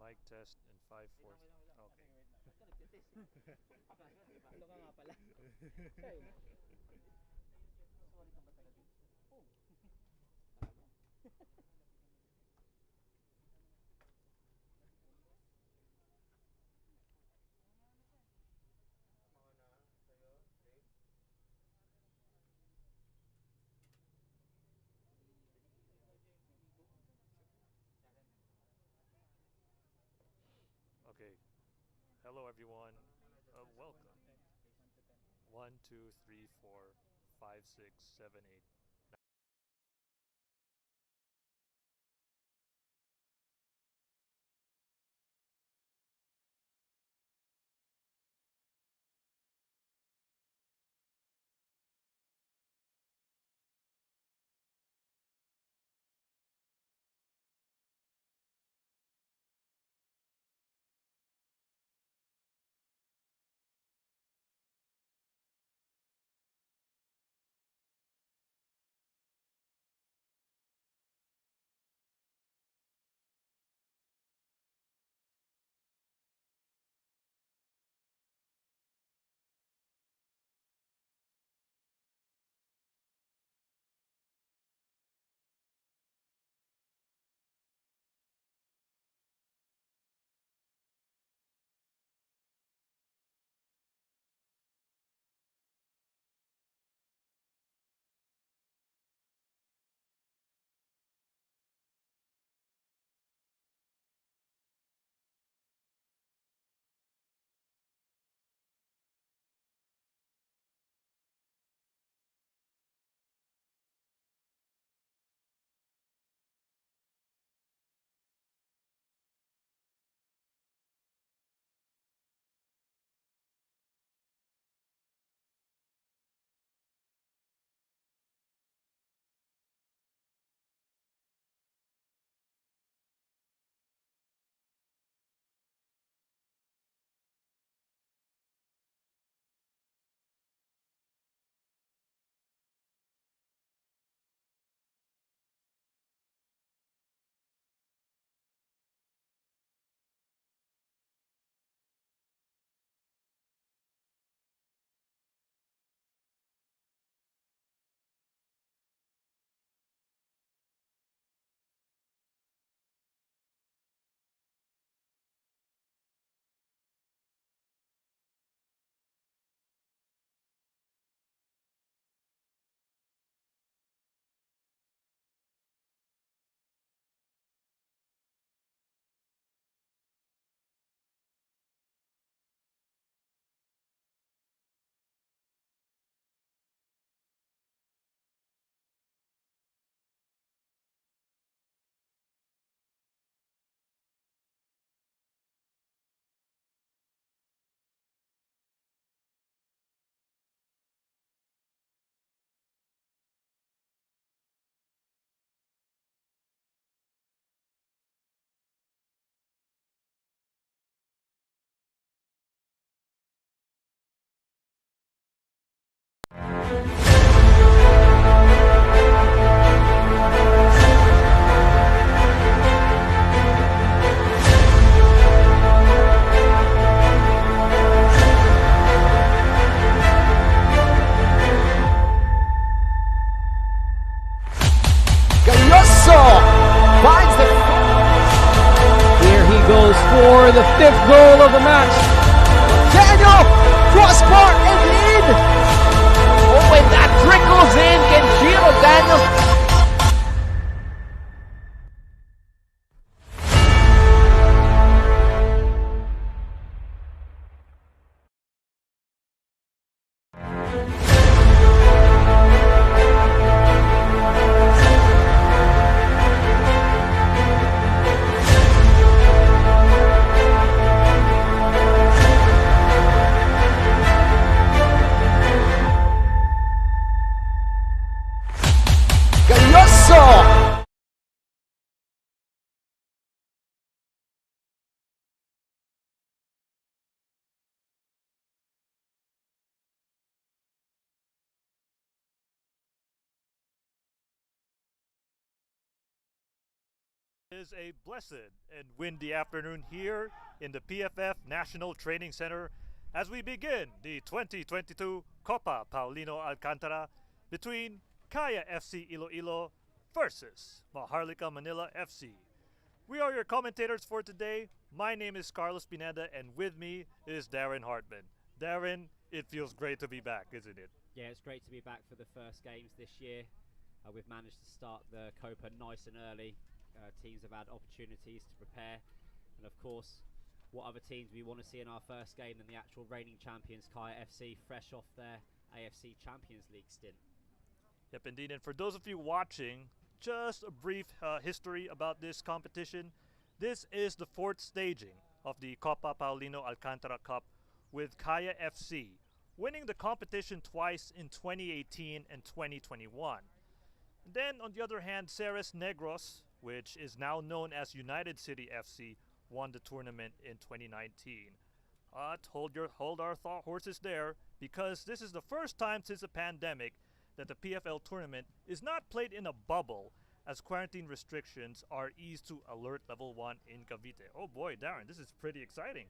Mic test in 5 4. Okay. Ito ka nga pala. Sorry ka ba talaga? Oh. Okay. Hello, everyone. Welcome. 1, 2, 3, 4, 5, 6, 7, 8. Here he goes for the fifth goal of the match. Daniel, crossbar and in. Oh, and that trickles in. Can Giro Daniel. It is a blessed and windy afternoon here in the PFF National Training Center as we begin the 2022 Copa Paulino Alcantara between Kaya FC-Iloilo versus Maharlika Manila FC. We are your commentators for today. My name is Carlos Pineda and with me is Darren Hartman. Darren, it feels great to be back, isn't it? Yeah, it's great to be back for the first games this year. We've managed to start the Copa nice and early. Teams have had opportunities to prepare, and of course, what other teams we want to see in our first game than the actual reigning champions, Kaya FC, fresh off their AFC Champions League stint. Yep, indeed. And for those of you watching, just a brief history about this competition. This is the fourth staging of the Copa Paulino Alcantara Cup, with Kaya FC winning the competition twice in 2018 and 2021. And then, on the other hand, Ceres Negros, which is now known as United City FC, won the tournament in 2019. Hold our thought horses there, because this is the first time since the pandemic that the PFL tournament is not played in a bubble, as quarantine restrictions are eased to alert level 1 in Cavite. Oh boy, Darren, this is pretty exciting.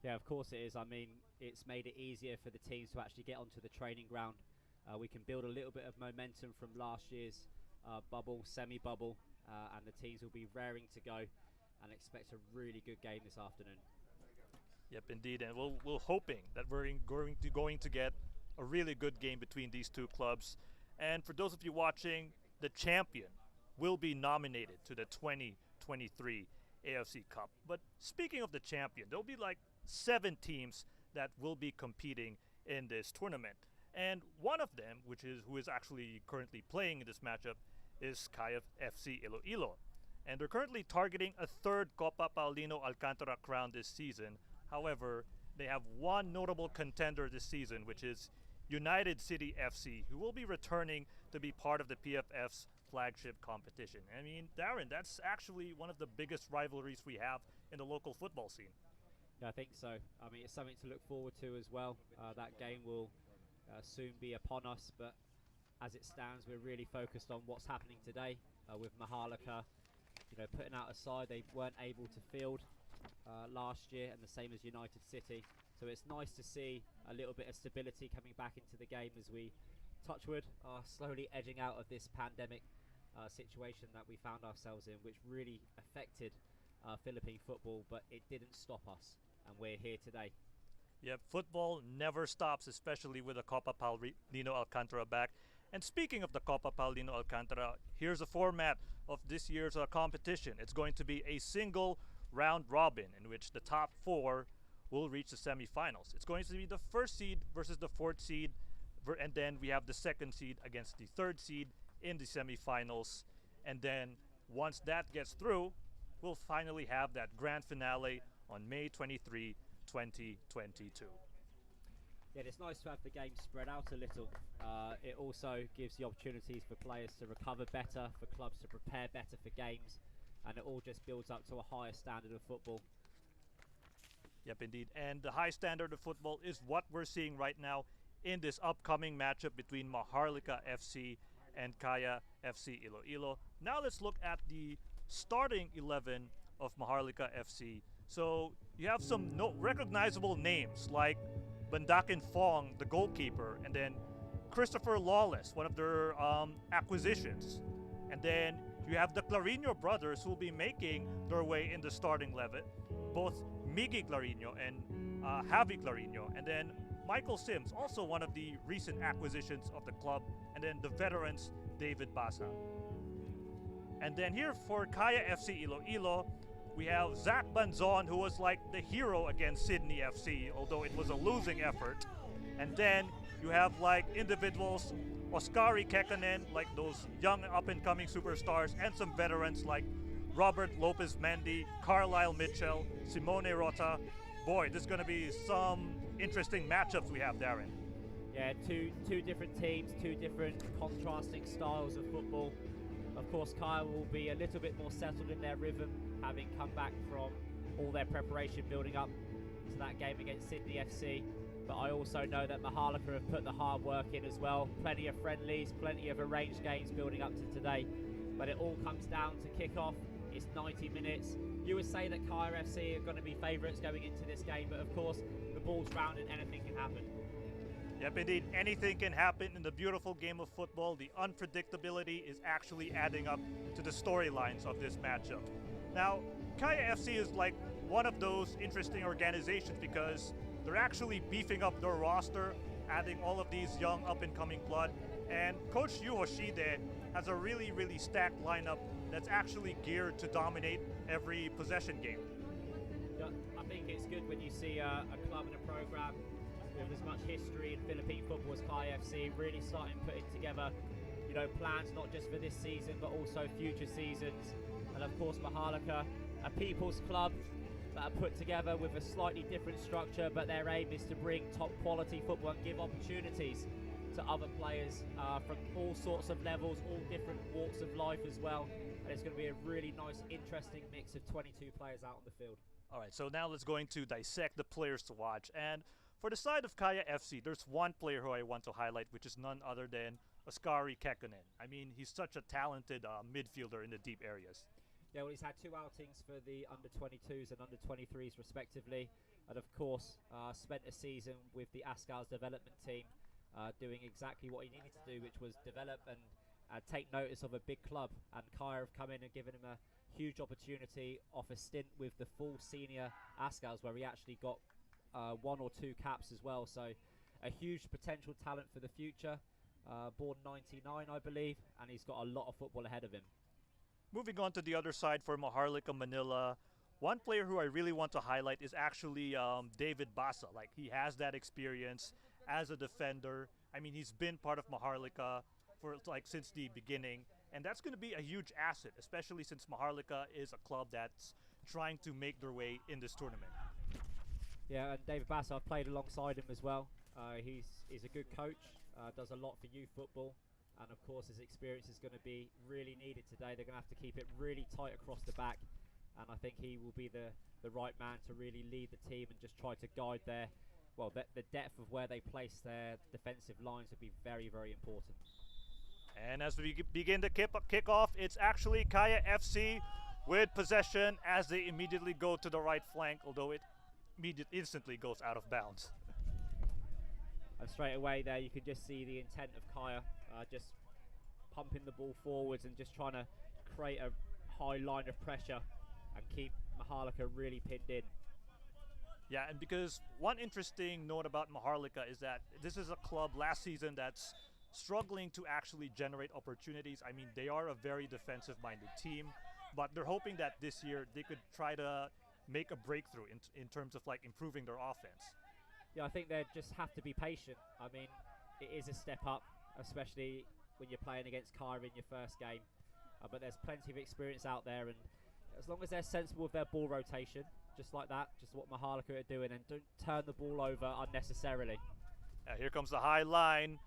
Yeah, of course it is. I mean, it's made it easier for the teams to actually get onto the training ground. We can build a little bit of momentum from last year's bubble, semi-bubble, and the teams will be raring to go and expect a really good game this afternoon. Yep, indeed, and we're hoping that we're going to get a really good game between these two clubs. And for those of you watching, the champion will be nominated to the 2023 AFC Cup. But speaking of the champion, there'll be like 7 teams that will be competing in this tournament. And one of them, who is actually currently playing in this matchup, is Kaya FC-Iloilo. And they're currently targeting a third Copa Paulino Alcantara crown this season. However, they have one notable contender this season, which is United City FC, who will be returning to be part of the PFF's flagship competition. I mean, Darren, that's actually one of the biggest rivalries we have in the local football scene. Yeah, I think so. I mean, it's something to look forward to as well. That game will soon be upon us, but as it stands, we're really focused on what's happening today with Maharlika. Putting out a side they weren't able to field last year, and the same as United City. So it's nice to see a little bit of stability coming back into the game as we, touchwood, are slowly edging out of this pandemic situation that we found ourselves in, which really affected Philippine football, but it didn't stop us, and we're here today. Yep, football never stops, especially with the Copa Paulino Alcantara back. And speaking of the Copa Paulino Alcantara, here's the format of this year's competition. It's going to be a single round robin in which the top 4 will reach the semifinals. It's going to be the first seed versus the 4th seed, and then we have the 2nd seed against the 3rd seed in the semifinals. And then once that gets through, we'll finally have that grand finale on May 23, 2022. Yeah, it's nice to have the game spread out a little. It also gives the opportunities for players to recover better, for clubs to prepare better for games, and it all just builds up to a higher standard of football. Yep, indeed. And the high standard of football is what we're seeing right now in this upcoming matchup between Maharlika FC and Kaya FC-Iloilo. Now let's look at the starting 11 of Maharlika FC. So you have some recognizable names like Bandakin Fong, the goalkeeper, and then Christopher Lawless, one of their acquisitions. And then you have the Clarino brothers who will be making their way in the starting 11, both Miggy Clarino and Javi Clarino, and then Michael Sims, also one of the recent acquisitions of the club, and then the veterans David Basa. And then here for Kaya FC-Iloilo, we have Zach Banzon, who was like the hero against Sydney FC, although it was a losing effort. And then you have like individuals, Oskari Kekanen, like those young up-and-coming superstars, and some veterans like Robert Lopez Mendy, Carlisle Mitchell, Simone Rota. Boy, this is going to be some interesting matchups we have, Darren. Yeah, two different teams, 2 different contrasting styles of football. Of course, Kaya will be a little bit more settled in their rhythm, having come back from all their preparation building up to that game against Sydney FC. But I also know that Maharlika have put the hard work in as well. Plenty of friendlies, plenty of arranged games building up to today. But it all comes down to kick-off It's 90 minutes. You would say that Kaya FC are going to be favourites going into this game, but of course, the ball's round and anything can happen. Yep, indeed, anything can happen in the beautiful game of football. The unpredictability is actually adding up to the storylines of this matchup. Now, Kaya FC is like one of those interesting organizations because they're actually beefing up their roster, adding all of these young up-and-coming blood. And Coach Yu Hoshide has a really, really stacked lineup that's actually geared to dominate every possession game. Yeah, I think it's good when you see a club and a program with as much history in Philippine football as Kaya FC really starting putting together, you know, plans not just for this season but also future seasons. And of course Maharlika, a people's club that are put together with a slightly different structure, but their aim is to bring top quality football and give opportunities to other players from all sorts of levels, all different walks of life as well. And it's going to be a really nice, interesting mix of 22 players out on the field. All right, so now let's go into dissect the players to watch. And for the side of Kaya FC, there's one player who I want to highlight, which is none other than Oskari Kekkonen. I mean, he's such a talented midfielder in the deep areas. Yeah, well, he's had 2 outings for the under-22s and under-23s respectively, and of course spent a season with the Ascal's development team doing exactly what he needed to do, which was develop and take notice of a big club. And Kaya have come in and given him a huge opportunity off a stint with the full senior Ascal's, where he actually got 1 or 2 caps as well. So a huge potential talent for the future. Born 99, I believe, and he's got a lot of football ahead of him. Moving on to the other side for Maharlika Manila, one player who I really want to highlight is actually David Basa. Like, he has that experience as a defender. I mean, he's been part of Maharlika for since the beginning, and that's going to be a huge asset, especially since Maharlika is a club that's trying to make their way in this tournament. Yeah, and David Basa, I've played alongside him as well. He's a good coach, does a lot for youth football. And of course his experience is going to be really needed today. They're going to have to keep it really tight across the back, and I think he will be the right man to really lead the team and just try to guide the depth of where they place their defensive lines would be very, very important. And as we begin the kickoff, it's actually Kaya FC with possession as they immediately go to the right flank, although it instantly goes out of bounds. And straight away there you can just see the intent of Kaya, just pumping the ball forwards and just trying to create a high line of pressure and keep Maharlika really pinned in. Yeah, and because one interesting note about Maharlika is that this is a club last season that's struggling to actually generate opportunities. I mean, they are a very defensive-minded team, but they're hoping that this year they could try to make a breakthrough in terms of improving their offense. Yeah, I think they just have to be patient. I mean, it is a step up, especially when you're playing against Kaya in your first game. But there's plenty of experience out there, and as long as they're sensible with their ball rotation, just like that, just what Maharlika are doing, and don't turn the ball over unnecessarily. Here comes the high line.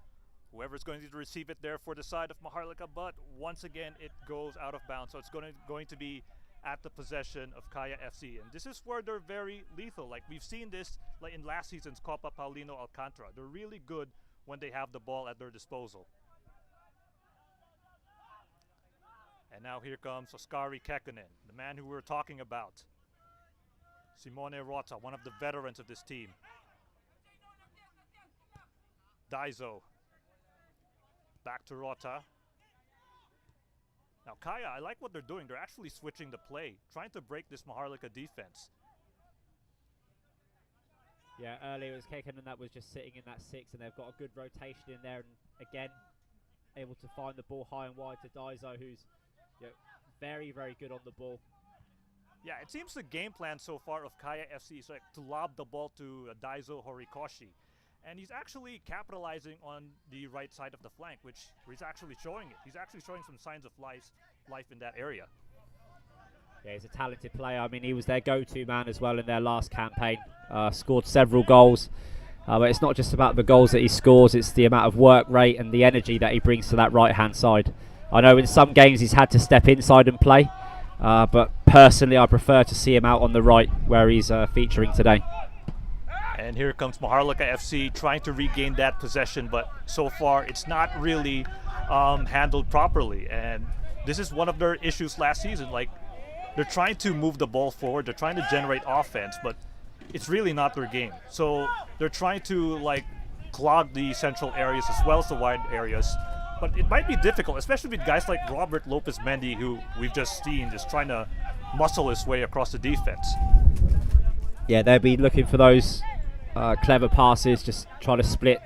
Whoever's going to receive it there for the side of Maharlika, but once again it goes out of bounds, so it's going to be at the possession of Kaya FC, and this is where they're very lethal. Like, we've seen this in last season's Copa Paulino Alcantara. They're really good when they have the ball at their disposal. And now here comes Oskari Kekkonen, the man who we're talking about. Simone Rota, one of the veterans of this team. Daizo. Back to Rota. Now Kaya, I like what they're doing. They're actually switching the play, trying to break this Maharlika defense. Yeah, earlier it was Kekkonen that was just sitting in that 6, and they've got a good rotation in there, and again, able to find the ball high and wide to Daizo, who's very, very good on the ball. Yeah, it seems the game plan so far of Kaya FC is to lob the ball to Daizo Horikoshi. And he's actually capitalizing on the right side of the flank, which he's actually showing it. He's actually showing some signs of life in that area. Yeah, he's a talented player. I mean, he was their go-to man as well in their last campaign. Scored several goals. But it's not just about the goals that he scores, it's the amount of work rate and the energy that he brings to that right-hand side. I know in some games he's had to step inside and play, but personally I prefer to see him out on the right where he's featuring today. And here comes Maharlika FC trying to regain that possession, but so far it's not really handled properly. And this is one of their issues last season. Like, they're trying to move the ball forward, they're trying to generate offense, but it's really not their game. So they're trying to like clog the central areas as well as the wide areas. But it might be difficult, especially with guys like Robert Lopez-Mendy, who we've just seen just trying to muscle his way across the defense. Yeah, they'll be looking for those clever passes, just try to split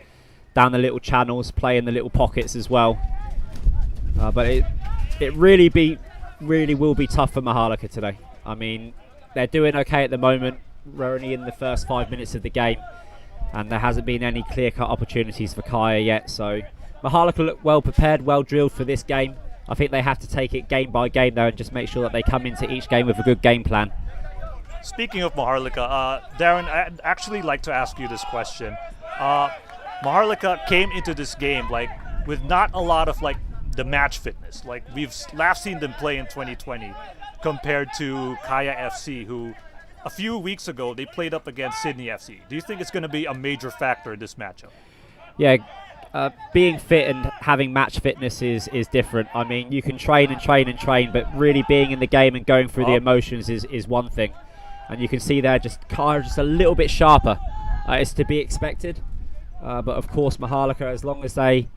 down the little channels, play in the little pockets as well. But it really will be tough for Maharlika today. I mean, they're doing okay at the moment. We're only in the first 5 minutes of the game, and there hasn't been any clear-cut opportunities for Kaya yet. So Maharlika look well prepared, well drilled for this game. I think they have to take it game by game though, and just make sure that they come into each game with a good game plan. Speaking of Maharlika, Darren, I'd actually like to ask you this question. Maharlika came into this game like with not a lot of like the match fitness. Like we've last seen them play in 2020 compared to Kaya FC, who a few weeks ago they played up against Sydney FC. Do you think it's going to be a major factor in this matchup? Yeah, being fit and having match fitness is different. I mean, you can train and train and train, but really being in the game and going through the emotions is one thing. And you can see there Kaya just a little bit sharper. It's to be expected. But of course, Maharlika, as long as they,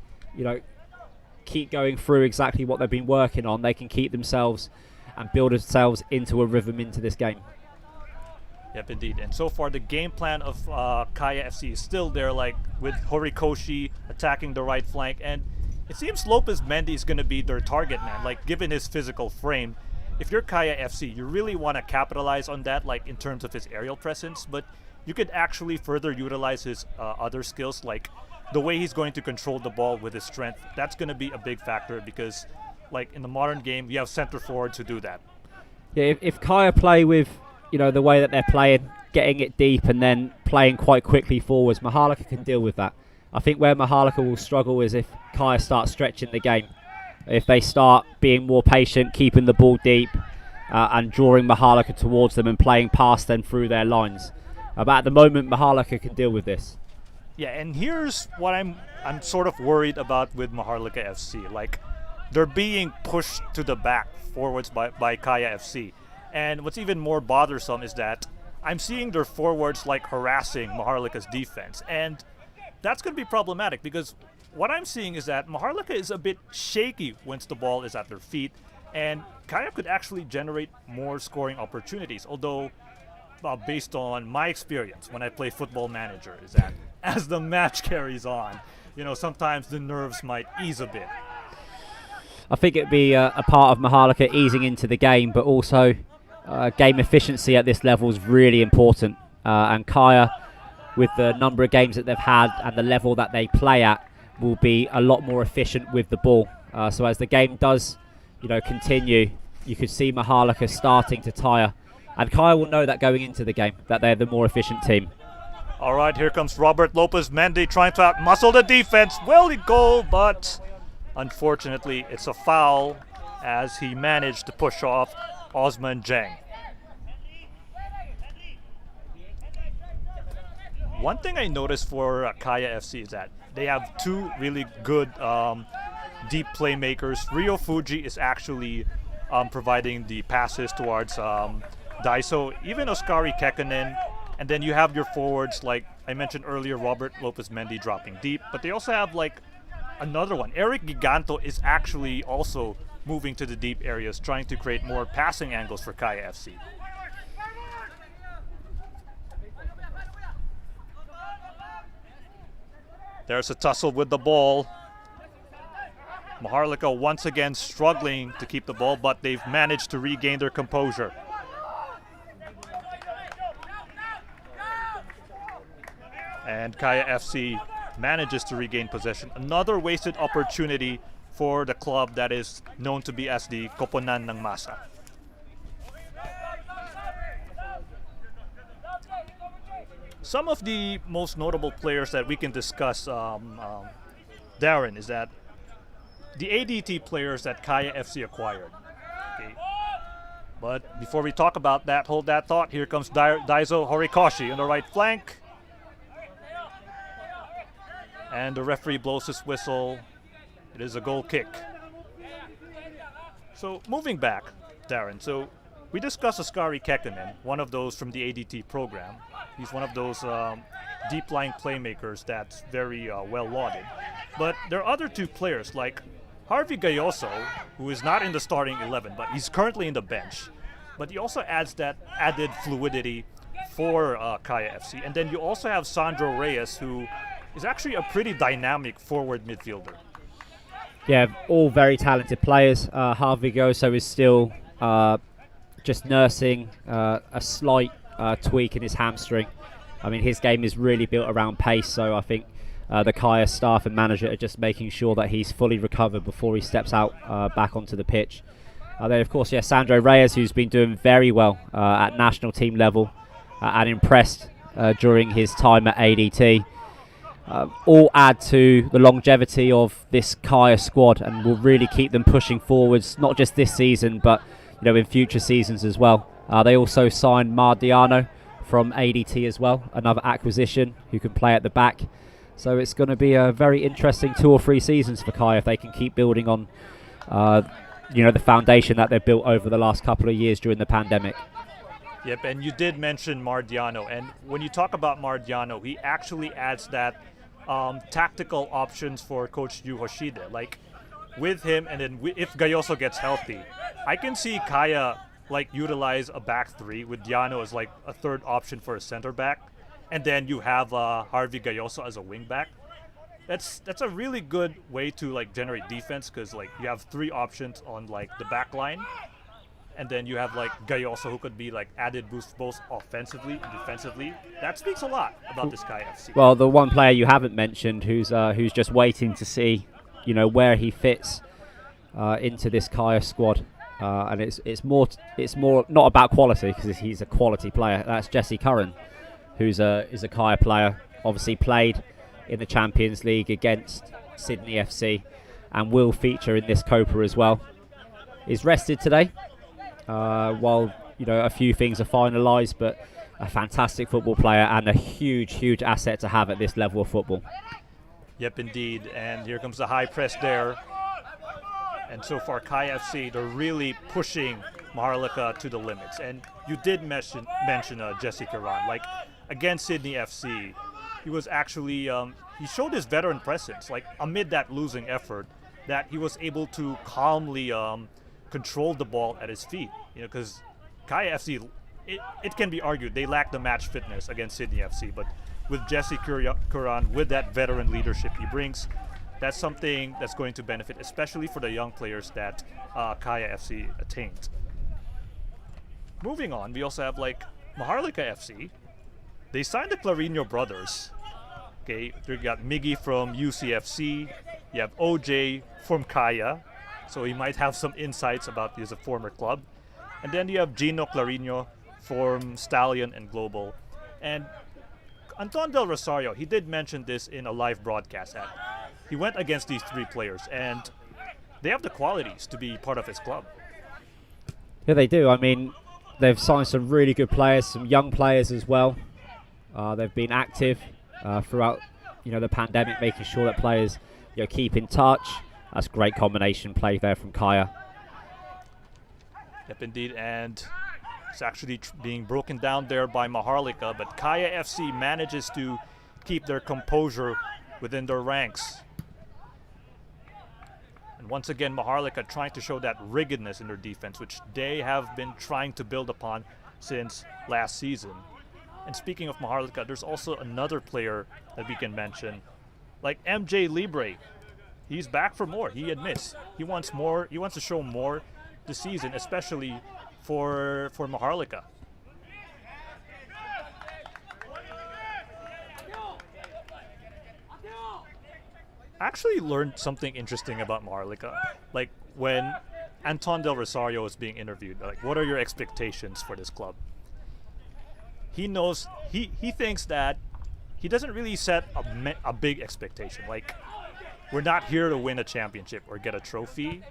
keep going through exactly what they've been working on, they can keep themselves and build themselves into a rhythm into this game. Yep, indeed. And so far, the game plan of Kaya FC is still there, like with Horikoshi attacking the right flank. And it seems Lopez-Mendy is going to be their target man, like given his physical frame. If you're Kaya FC, you really want to capitalize on that, like in terms of his aerial presence. But you could actually further utilize his other skills, like the way he's going to control the ball with his strength. That's going to be a big factor because, like in the modern game, we have center forwards who do that. Yeah, if Kaya play with the way that they're playing, getting it deep and then playing quite quickly forwards, Maharlika can deal with that. I think where Maharlika will struggle is if Kaya starts stretching the game. If they start being more patient, keeping the ball deep and drawing Maharlika towards them and playing past them through their lines. But at the moment, Maharlika can deal with this. Yeah, and here's what I'm sort of worried about with Maharlika FC. Like, they're being pushed to the back forwards by Kaya FC. And what's even more bothersome is that I'm seeing their forwards like harassing Maharlika's defense. And that's going to be problematic because what I'm seeing is that Maharlika is a bit shaky once the ball is at their feet. And Kaya could actually generate more scoring opportunities. Although, based on my experience when I play Football Manager, is that as the match carries on, sometimes the nerves might ease a bit. I think it'd be a part of Maharlika easing into the game, but also game efficiency at this level is really important. And Kaya, with the number of games that they've had and the level that they play at, will be a lot more efficient with the ball. So as the game does, continue, you could see Maharlika starting to tire. And Kaya will know that going into the game, that they're the more efficient team. All right, here comes Robert Lopez-Mendy trying to outmuscle the defense. Well, he goal, but unfortunately, it's a foul as he managed to push off Osman Jeng. One thing I noticed for Kaya FC is that they have two really good deep playmakers. Rio Fuji is actually providing the passes towards Daiso, even Oskari Kekkonen. And then you have your forwards, like I mentioned earlier, Robert Lopez-Mendy dropping deep. But they also have like another one. Eric Giganto is actually also moving to the deep areas, trying to create more passing angles for Kaya FC. There's a tussle with the ball. Maharlika once again struggling to keep the ball, but they've managed to regain their composure. And Kaya FC manages to regain possession. Another wasted opportunity for the club that is known to be as the Koponan ng Masa. Some of the most notable players that we can discuss, Darren, is that the ADT players that Kaya FC acquired. Okay. But before we talk about that, hold that thought. Here comes Daiso Horikoshi on the right flank. And the referee blows his whistle. It is a goal kick. So moving back, Darren. So we discussed Askari Kekkonen, one of those from the ADT program. He's one of those deep-lying playmakers that's very well lauded. But there are other two players like Harvey Gayoso, who is not in the starting 11, but he's currently in the bench. But he also adds that added fluidity for Kaya FC. And then you also have Sandro Reyes, who is actually a pretty dynamic forward midfielder. Yeah, all very talented players. Harvey Gayoso is still just nursing a slight tweak in his hamstring. I mean, his game is really built around pace, so I think the Kaya staff and manager are just making sure that he's fully recovered before he steps out back onto the pitch. Then, of course, Sandro Reyes, who's been doing very well at national team level and impressed during his time at ADT. All add to the longevity of this Kaya squad and will really keep them pushing forwards, not just this season, but in future seasons as well. They also signed Mardiano from ADT as well, another acquisition who can play at the back. So it's going to be a very interesting 2 or 3 seasons for Kaya if they can keep building on the foundation that they've built over the last couple of years during the pandemic. Yep, and you did mention Mardiano, and when you talk about Mardiano, he actually adds that tactical options for Coach Yu Hoshide. Like with him, and then if Gayoso gets healthy, I can see Kaya utilize a back 3 with Diano as like a third option for a center back, and then you have Harvey Gayoso as a wing back. That's a really good way to generate defense, because you have 3 options on the back line, and then you have Gayoso, who could be added boost both offensively and defensively. That speaks a lot about this Kaya FC. Well, the one player you haven't mentioned, who's just waiting to see, where he fits into this Kaya squad, and it's more not about quality, because he's a quality player. That's Jesse Curran, who's is a Kaya player. Obviously played in the Champions League against Sydney FC, and will feature in this Copa as well. He's rested today, while a few things are finalised, but a fantastic football player and a huge asset to have at this level of football. Yep, indeed. And here comes the high press there. And so far, Kaya FC, they're really pushing Maharlika to the limits. And you did mention Jesse Curran. Against Sydney FC, he was actually, he showed his veteran presence. Amid that losing effort, that he was able to calmly control the ball at his feet. Because Kaya FC, it can be argued, they lack the match fitness against Sydney FC. But with Jesse Curran, with that veteran leadership he brings, that's something that's going to benefit, especially for the young players that Kaya FC attained. Moving on, we also have Maharlika FC. They signed the Clarino brothers. Okay, you got Miggy from UCFC. You have OJ from Kaya, so he might have some insights about his former club. And then you have Gino Clarino from Stallion and Global. And Anton Del Rosario, he did mention this in a live broadcast. He went against these 3 players, and they have the qualities to be part of his club. Yeah, they do. I mean, they've signed some really good players, some young players as well. They've been active throughout, the pandemic, making sure that players, keep in touch. That's a great combination play there from Kaya. Yep, indeed, and it's actually being broken down there by Maharlika, but Kaya FC manages to keep their composure within their ranks. And once again, Maharlika trying to show that riggedness in their defense, which they have been trying to build upon since last season. And speaking of Maharlika, there's also another player that we can mention, like MJ Libre. He's back for more. He admits he wants more. He wants to show more this season, especially for Maharlika. I actually learned something interesting about Maharlika. When Anton Del Rosario was being interviewed, what are your expectations for this club? He knows, he thinks that he doesn't really set a big expectation. We're not here to win a championship or get a trophy.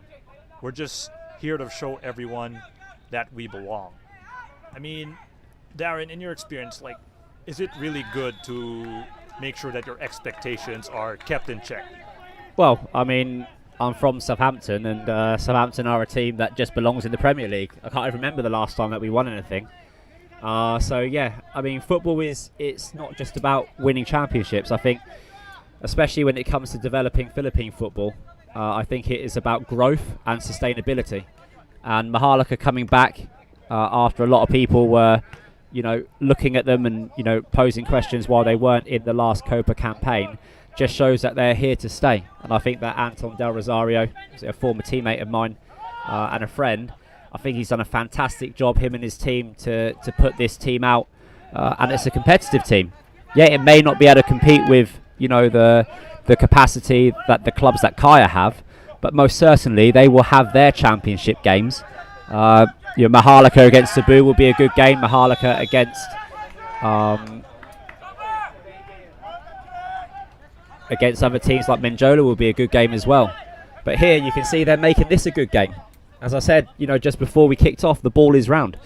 We're just here to show everyone that we belong. I mean, Darren, in your experience, is it really good to make sure that your expectations are kept in check? Well, I mean, I'm from Southampton, and Southampton are a team that just belongs in the Premier League. I can't even remember the last time that we won anything. So yeah, I mean, football it's not just about winning championships. I think, especially when it comes to developing Philippine football, I think it is about growth and sustainability. And Maharlika coming back after a lot of people were, looking at them and, posing questions while they weren't in the last Copa campaign, just shows that they're here to stay. And I think that Anton Del Rosario, a former teammate of mine and a friend, I think he's done a fantastic job, him and his team, to put this team out. And it's a competitive team. Yeah, it may not be able to compete with, the capacity that the clubs that Kaya have, but most certainly they will have their championship games. Maharlika against Cebu will be a good game. Maharlika against other teams like Menjola will be a good game as well. But here you can see they're making this a good game. As I said, just before we kicked off, the ball is round.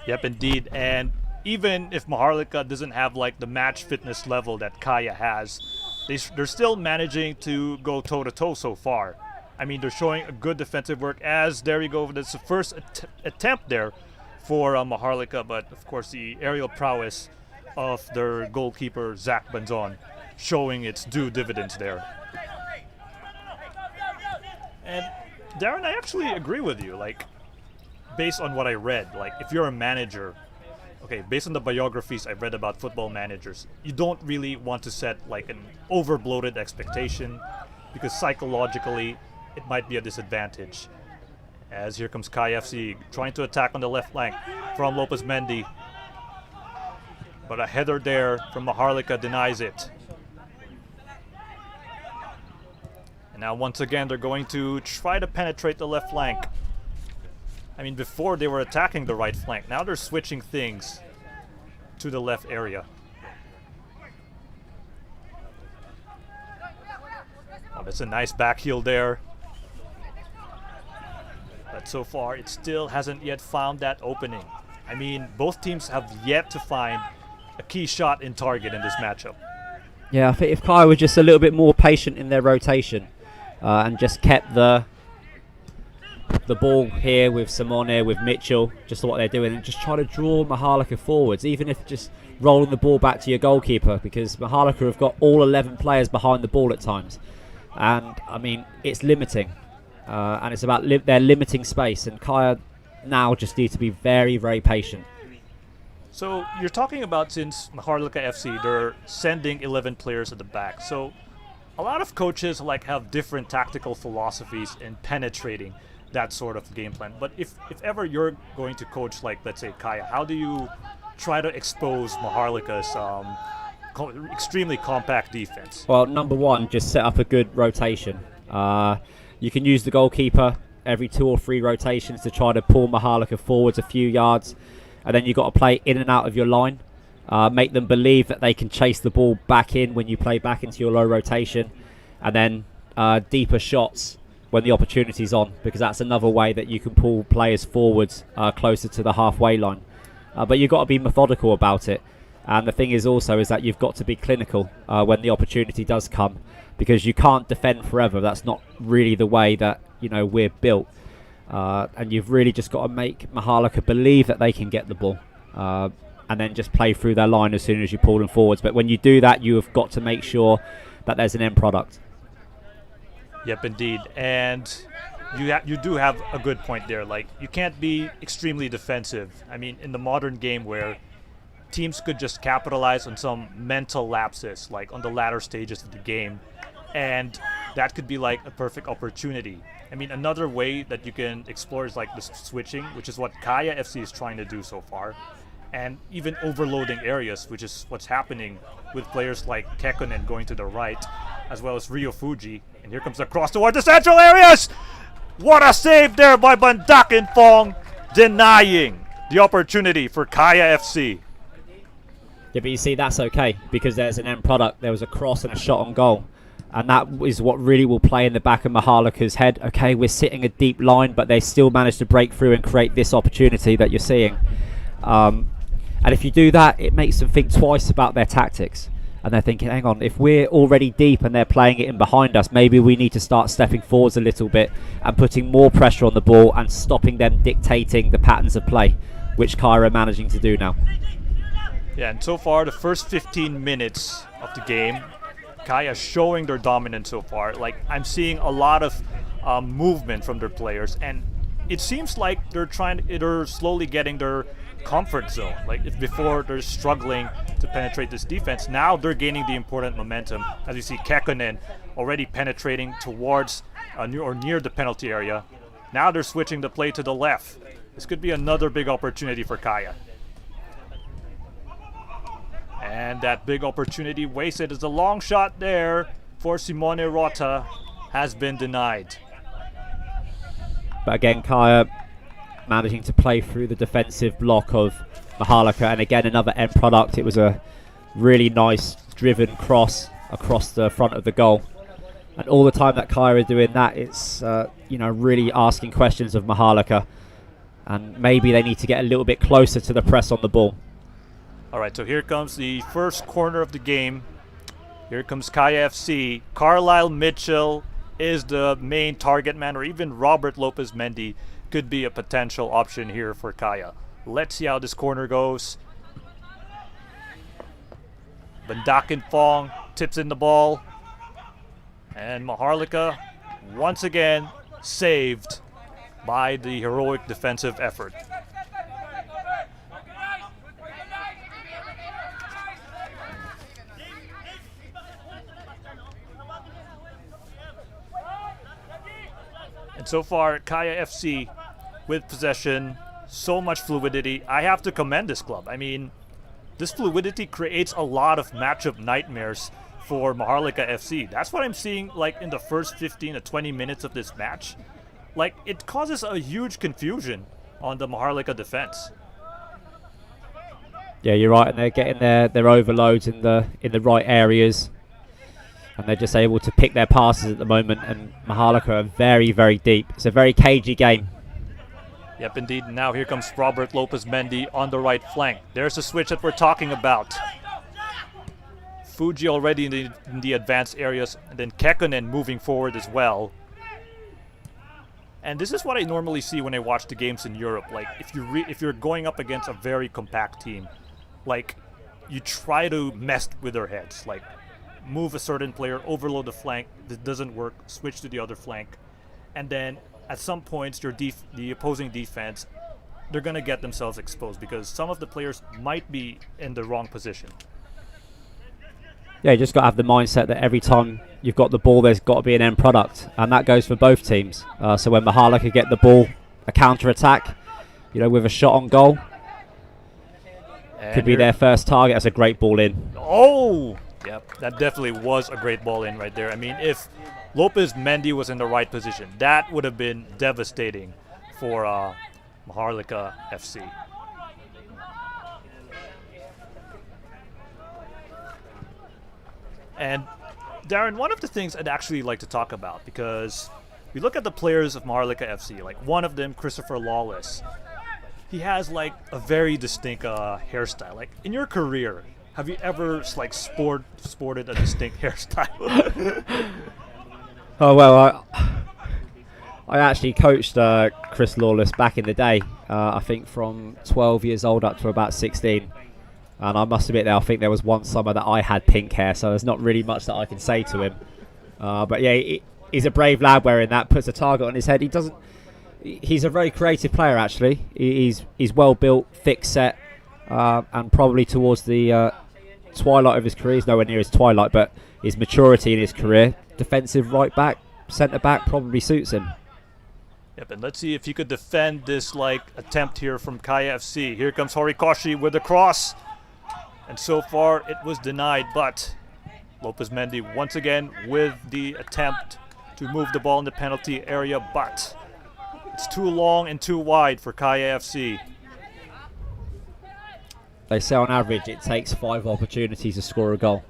Yep, indeed. And even if Maharlika doesn't have like the match fitness level that Kaya has, they're still managing to go toe-to-toe so far. I mean, they're showing a good defensive work. As there you go, that's the first attempt there for Maharlika, but of course the aerial prowess of their goalkeeper Zach Banzon showing its due dividends there. And Darren, I actually agree with you. Like, based on what I read, like if you're a manager, okay, based on the biographies I've read about football managers, you don't really want to set like an over-bloated expectation, because psychologically it might be a disadvantage. As here comes Kai FC trying to attack on the left flank from Lopez Mendy. But a header there from Maharlika denies it. And now once again they're going to try to penetrate the left flank. I mean, before they were attacking the right flank. Now they're switching things to the left area. Oh, that's a nice back heel there. But so far, it still hasn't yet found that opening. I mean, both teams have yet to find a key shot in target in this matchup. Yeah, I think if Kai were just a little bit more patient in their rotation and just kept the ball here with Simone, with Mitchell, just what they're doing, and just try to draw Maharlika forwards, even if just rolling the ball back to your goalkeeper, because Maharlika have got all 11 players behind the ball at times. And, I mean, it's limiting. And it's about their limiting space, and Kaya now just need to be very, very patient. So you're talking about, since Maharlika FC, they're sending 11 players at the back. So a lot of coaches have different tactical philosophies in penetrating that sort of game plan. But if ever you're going to coach, let's say Kaya, how do you try to expose Maharlika's extremely compact defense? Well, number one, just set up a good rotation. You can use the goalkeeper every 2 or 3 rotations to try to pull Maharlika forwards a few yards, and then you've got to play in and out of your line. Make them believe that they can chase the ball back in when you play back into your low rotation, and then deeper shots when the opportunity's on, because that's another way that you can pull players forwards closer to the halfway line. But you've got to be methodical about it. And the thing is also is that you've got to be clinical when the opportunity does come, because you can't defend forever. That's not really the way that we're built. And you've really just got to make Maharlika believe that they can get the ball, and then just play through their line as soon as you pull them forwards. But when you do that, you have got to make sure that there's an end product. Yep, indeed. And you do have a good point there. You can't be extremely defensive. I mean, in the modern game where teams could just capitalize on some mental lapses, on the latter stages of the game, and that could be a perfect opportunity. I mean, another way that you can explore is the switching, which is what Kaya FC is trying to do so far, and even overloading areas, which is what's happening with players like Kekkonen going to the right, as well as Rio Fuji. And here comes the cross toward the central areas! What a save there by Bandakin Fong, denying the opportunity for Kaya FC. Yeah, but you see, that's okay, because there's an end product. There was a cross and a shot on goal. And that is what really will play in the back of Maharlika's head. Okay, we're sitting a deep line, but they still managed to break through and create this opportunity that you're seeing. And if you do that, it makes them think twice about their tactics. and they're thinking, hang on, if we're already deep and they're playing it in behind us, maybe we need to start stepping forwards a little bit and putting more pressure on the ball and stopping them dictating the patterns of play, which Kaya are managing to do now. Yeah, and so far, the first 15 minutes of the game, Kaya showing their dominance so far. Like, I'm seeing a lot of movement from their players, and it seems like they're slowly getting their comfort zone. Like, if before they're struggling to penetrate this defense, now they're gaining the important momentum. As you see, Kekkonen already penetrating towards near the penalty area. Now they're switching the play to the left. This could be another big opportunity for Kaya. And that big opportunity wasted as a long shot there for Simone Rota has been denied. But again, Kaya managing to play through the defensive block of Maharlika, and again another end product. It was a really nice driven cross across the front of the goal, and all the time that Kaya are doing that, it's really asking questions of Maharlika, and maybe they need to get a little bit closer to the press on the ball. All right, so here comes the first corner of the game. Here comes Kaya FC. Carlisle Mitchell is the main target man, or even Robert Lopez Mendy could be a potential option here for Kaya. Let's see how this corner goes. Bandakin Fong tips in the ball. And Maharlika, once again, saved by the heroic defensive effort. And so far, Kaya FC with possession, so much fluidity. I have to commend this club. I mean, this fluidity creates a lot of matchup nightmares for Maharlika FC. That's what I'm seeing, like, in the first 15 to 20 minutes of this match. Like, it causes a huge confusion on the Maharlika defense. Yeah, you're right, and they're getting their overloads in the right areas, and they're just able to pick their passes at the moment, and Maharlika are very, very deep. It's a very cagey game. Yep, indeed. Now here comes Robert Lopez Mendy on the right flank. There's the switch that we're talking about. Fuji already in the advanced areas, and then Kekkonen moving forward as well. And this is what I normally see when I watch the games in Europe. Like, if you're going up against a very compact team, like, you try to mess with their heads. Like, move a certain player, overload the flank. This doesn't work. Switch to the other flank, and then at some points, the opposing defense, they're gonna get themselves exposed because some of the players might be in the wrong position. Yeah, you just got to have the mindset that every time you've got the ball, there's got to be an end product, and that goes for both teams. So when Maharlika get the ball, a counter-attack, with a shot on goal, and could be their first target. That's a great ball in. Oh, yep, that definitely was a great ball in right there. I mean, if Lopez Mendy was in the right position, that would have been devastating for Maharlika FC. And Darren, one of the things I'd actually like to talk about, because we look at the players of Maharlika FC, like one of them, Christopher Lawless, he has like a very distinct hairstyle. Like, in your career, have you ever like sported a distinct hairstyle? Oh, well, I actually coached Chris Lawless back in the day, I think from 12 years old up to about 16. And I must admit, I think there was one summer that I had pink hair, so there's not really much that I can say to him. But yeah, he's a brave lad wearing that, puts a target on his head. He's a very creative player, actually. He's well built, thick set, and probably towards the twilight of his career. He's nowhere near his twilight, but his maturity in his career, defensive right back, centre back, probably suits him. Yep, and let's see if he could defend this like attempt here from Kaya FC. Here comes Horikoshi with the cross. And so far it was denied, but Lopez Mendy once again with the attempt to move the ball in the penalty area, but it's too long and too wide for Kaya FC. They say on average it takes 5 opportunities to score a goal.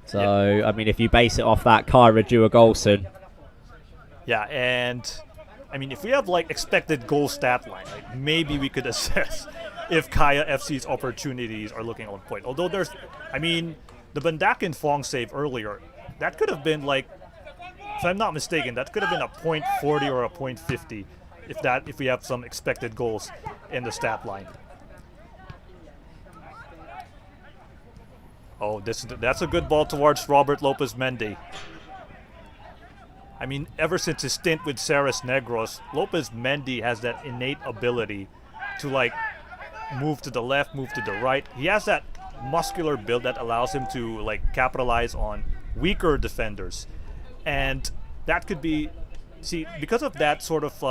So, yep. I mean, if you base it off that, Kaya are due a goal soon. Yeah, and I mean, if we have like expected goal stat line, like maybe we could assess if Kaya FC's opportunities are looking on point. Although the Bandakin Fong save earlier, that could have been like, if I'm not mistaken, that could have been a .40 or a .50 if we have some expected goals in the stat line. Oh, that's a good ball towards Robert Lopez Mendy. I mean, ever since his stint with Ceres Negros, Lopez Mendy has that innate ability to like move to the left, move to the right. He has that muscular build that allows him to like capitalize on weaker defenders, and that could be, see, because of that sort of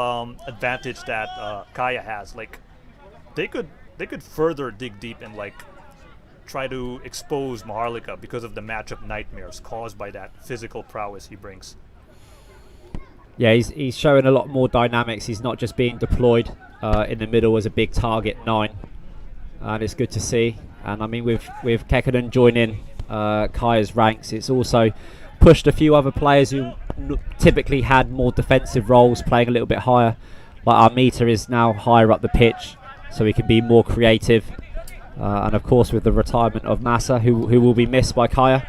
advantage that Kaya has, like they could further dig deep and like try to expose Maharlika because of the matchup nightmares caused by that physical prowess he brings. Yeah, he's showing a lot more dynamics. He's not just being deployed in the middle as a big target 9, and it's good to see. And I mean, with Kekkonen joining Kaya's ranks, it's also pushed a few other players who typically had more defensive roles playing a little bit higher. Like our meter is now higher up the pitch, so he can be more creative. And of course, with the retirement of Massa, who will be missed by Kaya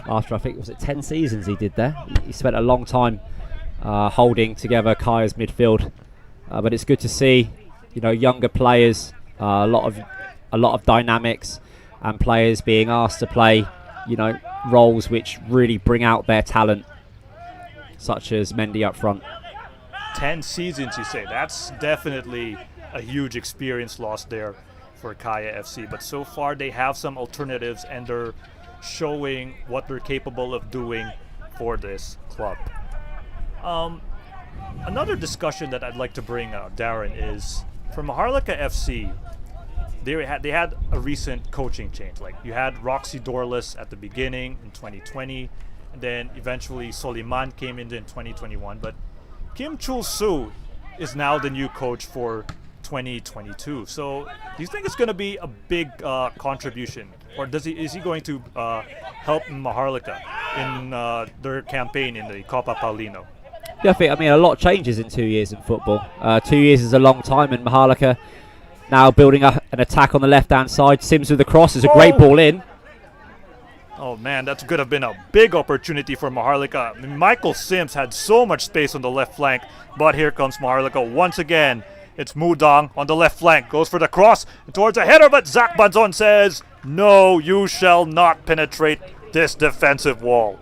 after, I think, was it 10 seasons he did there. He spent a long time holding together Kaya's midfield, but it's good to see, you know, younger players, a lot of dynamics, and players being asked to play, you know, roles which really bring out their talent, such as Mendy up front. 10 seasons, you say? That's definitely a huge experience loss there for Kaya FC. But so far, they have some alternatives, and they're showing what they're capable of doing for this club. Another discussion that I'd like to bring up, Darren, is for Maharlika FC. They had a recent coaching change. Like, you had Roxy Dorless at the beginning in 2020, and then eventually Soliman came in 2021. But Kim Chul-soo is now the new coach for 2022. So, do you think it's going to be a big contribution, or is he going to help Maharlika in their campaign in the Copa Paulino? Yeah, I mean, a lot changes in 2 years in football. 2 years is a long time, and Maharlika now building up an attack on the left-hand side. Sims with the cross is a great ball in. Oh man, that could have been a big opportunity for Maharlika. I mean, Michael Sims had so much space on the left flank, but here comes Maharlika once again. It's Mudong on the left flank, goes for the cross towards a header, but Zach Banzon says, "No, you shall not penetrate this defensive wall."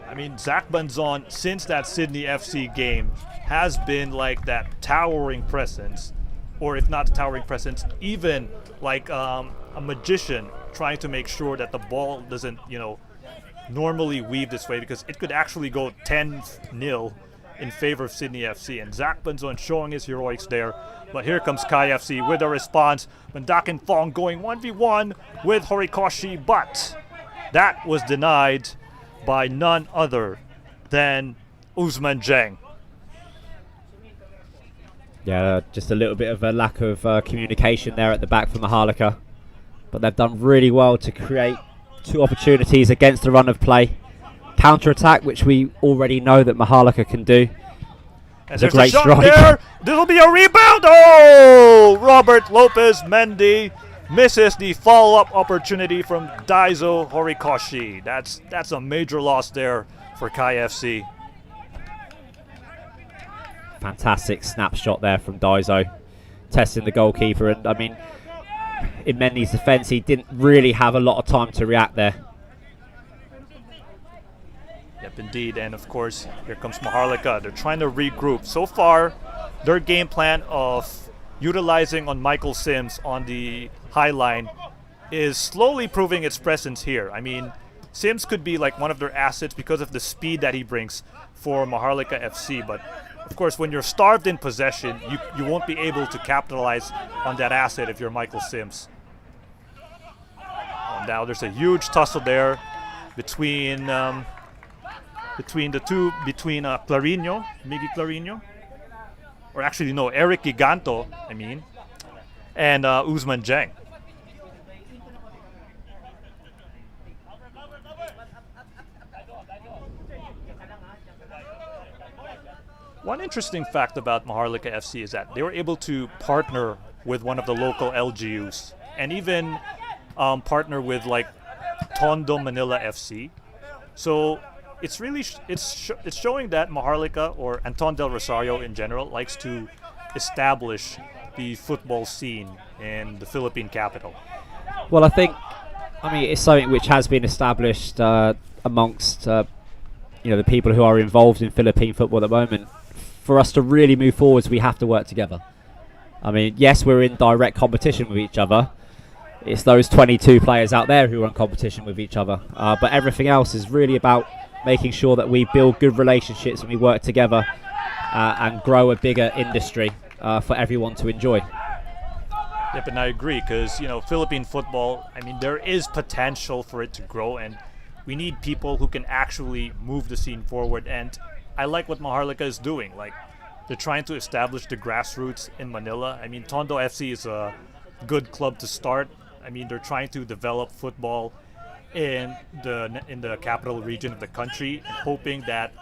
I mean, Zach Banzon, since that Sydney FC game, has been like that towering presence, or if not towering presence, even like a magician trying to make sure that the ball doesn't, you know, normally weave this way, because it could actually go 10-0 in favor of Sydney FC. And Zach Banzon showing his heroics there. But here comes Kai FC with a response. Mandakin Fong going 1v1 with Horikoshi, but that was denied by none other than Usman Jeng. Yeah, just a little bit of a lack of communication there at the back for Maharlika. But they've done really well to create 2 opportunities against the run of play. Counter-attack, which we already know that Maharlika can do. And there's a great shot there. This will be a rebound. Oh! Robert Lopez Mendy misses the follow-up opportunity from Daizo Horikoshi. That's a major loss there for Kai FC. Fantastic snapshot there from Daizo, testing the goalkeeper. And I mean, in Mendy's defence, he didn't really have a lot of time to react there. Yep, indeed. And of course, here comes Maharlika. They're trying to regroup. So far, their game plan of utilizing on Michael Sims on the high line is slowly proving its presence here. I mean, Sims could be like one of their assets because of the speed that he brings for Maharlika FC. But of course, when you're starved in possession, you won't be able to capitalize on that asset if you're Michael Sims. Now there's a huge tussle there between Clarino, Miggy Clarino, or actually no, Eric Giganto, I mean, and Usman Jeng. One interesting fact about Maharlika FC is that they were able to partner with one of the local LGUs and even partner with like Tondo Manila FC. So it's really it's showing that Maharlika or Anton del Rosario in general likes to establish the football scene in the Philippine capital. Well, I mean, it's something which has been established amongst the people who are involved in Philippine football at the moment. For us to really move forwards, we have to work together. I mean, yes, we're in direct competition with each other. It's those 22 players out there who are in competition with each other. But everything else is really about making sure that we build good relationships and we work together and grow a bigger industry for everyone to enjoy. Yep, and I agree because, Philippine football, I mean, there is potential for it to grow, and we need people who can actually move the scene forward. And I like what Maharlika is doing. Like, they're trying to establish the grassroots in Manila. I mean, Tondo FC is a good club to start. I mean, they're trying to develop football in the capital region of the country, and hoping that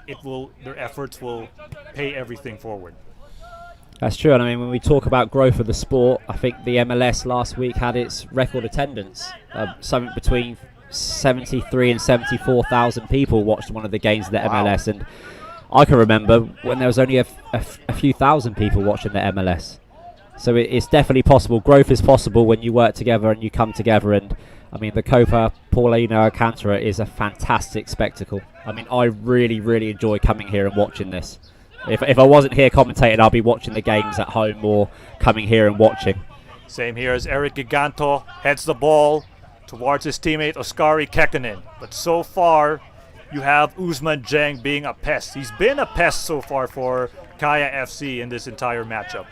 their efforts will pay everything forward. That's true, and I mean, when we talk about growth of the sport, I think the MLS last week had its record attendance. Something between 73 and 74,000 people watched one of the games of the MLS, and I can remember when there was only a few thousand people watching the MLS. So it's definitely possible. Growth is possible when you work together and you come together. And I mean, the Copa Paulino Alcantara is a fantastic spectacle. I mean, I really, really enjoy coming here and watching this. If I wasn't here commentating, I'll be watching the games at home or coming here and watching. Same here as Eric Giganto heads the ball towards his teammate Oskari Kekkonen. But so far, you have Usman Jeng being a pest. He's been a pest so far for Kaya FC in this entire matchup.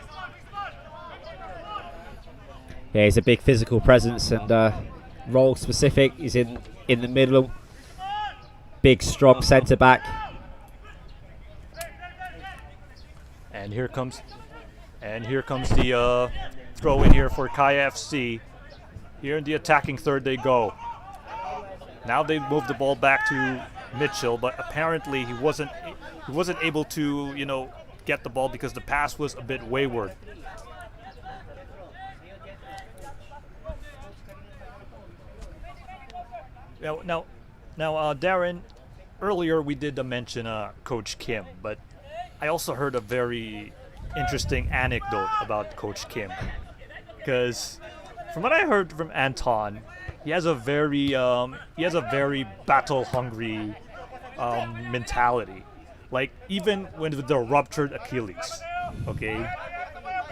Yeah, he's a big physical presence and role specific. He's in the middle. Big, strong centre back. And here comes the throw in here for Kaya FC. Here in the attacking third they go. Now they move the ball back to Mitchell, but apparently he wasn't able to, get the ball because the pass was a bit wayward. Now, Darren, earlier we did mention Coach Kim, but I also heard a very interesting anecdote about Coach Kim. Because from what I heard from Anton, he has a very battle-hungry mentality. Like, even with the ruptured Achilles, okay,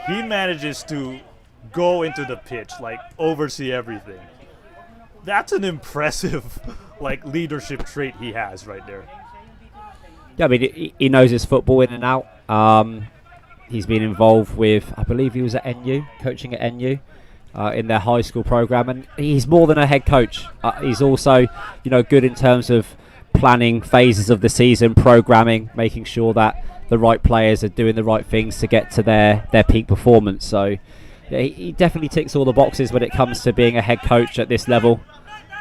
he manages to go into the pitch, like, oversee everything. That's an impressive, leadership trait he has right there. Yeah, I mean, he knows his football in and out. He's been involved with, I believe he was at NU, coaching at NU in their high school program, and he's more than a head coach. He's also, good in terms of planning phases of the season, programming, making sure that the right players are doing the right things to get to their peak performance. So yeah, he definitely ticks all the boxes when it comes to being a head coach at this level.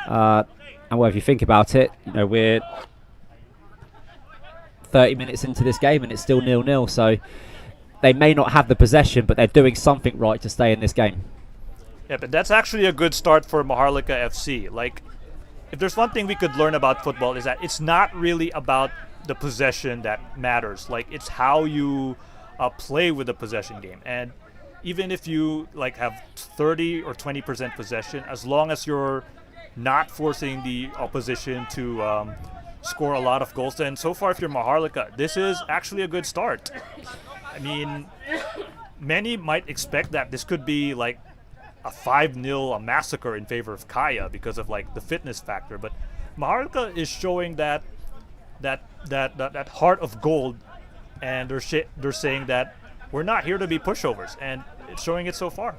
And well, if you think about it, we're 30 minutes into this game and it's still 0-0. So they may not have the possession, but they're doing something right to stay in this game. Yeah, but that's actually a good start for Maharlika FC. If there's one thing we could learn about football is that it's not really about the possession that matters. It's how you play with the possession game. And even if you have 30 or 20% possession, as long as you're not forcing the opposition to score a lot of goals, then so far if you're Maharlika, this is actually a good start. I mean, many might expect that this could be a 5-0 massacre in favor of Kaya because of the fitness factor, but Maharlika is showing that heart of gold, and they're saying that we're not here to be pushovers, and it's showing it so far.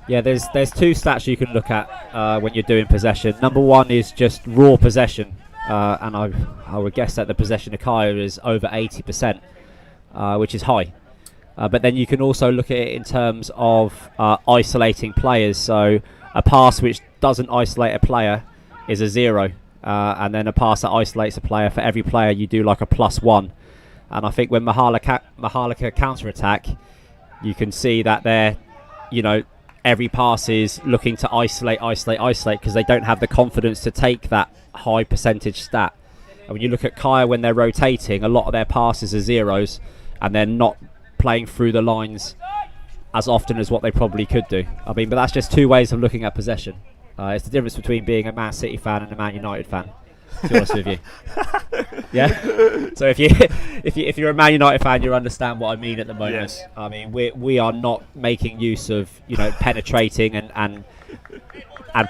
Yeah, there's two stats you can look at when you're doing possession. Number one is just raw possession, and I would guess that the possession of Kaya is over 80%, which is high. But then you can also look at it in terms of isolating players. So a pass which doesn't isolate a player is a 0, and then a pass that isolates a player, for every player you do a +1. And I think when Maharlika counter-attack, you can see that they're, every pass is looking to isolate, because they don't have the confidence to take that high percentage stat. And when you look at Kaya, when they're rotating, a lot of their passes are zeros, and they're not playing through the lines as often as what they probably could do. I mean, but that's just two ways of looking at possession. It's the difference between being a Man City fan and a Man United fan, to be honest with you. Yeah. So if you're a Man United fan, you understand what I mean at the moment. Yes. I mean, we are not making use of penetrating and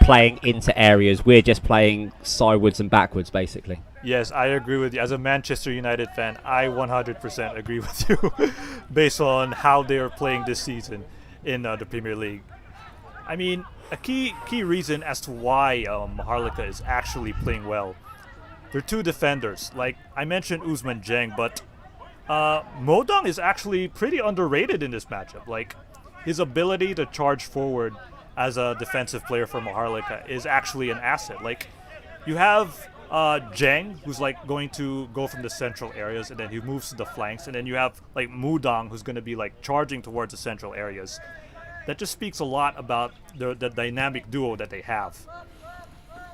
playing into areas. We're just playing sideways and backwards, basically. Yes, I agree with you. As a Manchester United fan, I 100% agree with you based on how they are playing this season in the Premier League. I mean, a key reason as to why Maharlika is actually playing well. They're two defenders. Like I mentioned Ousmane Dieng, but Modong is actually pretty underrated in this matchup. Like his ability to charge forward as a defensive player for Maharlika is actually an asset. Like you have Dieng, who's like going to go from the central areas, and then he moves to the flanks, and then you have like Mudong, who's going to be like charging towards the central areas. That just speaks a lot about the dynamic duo that they have.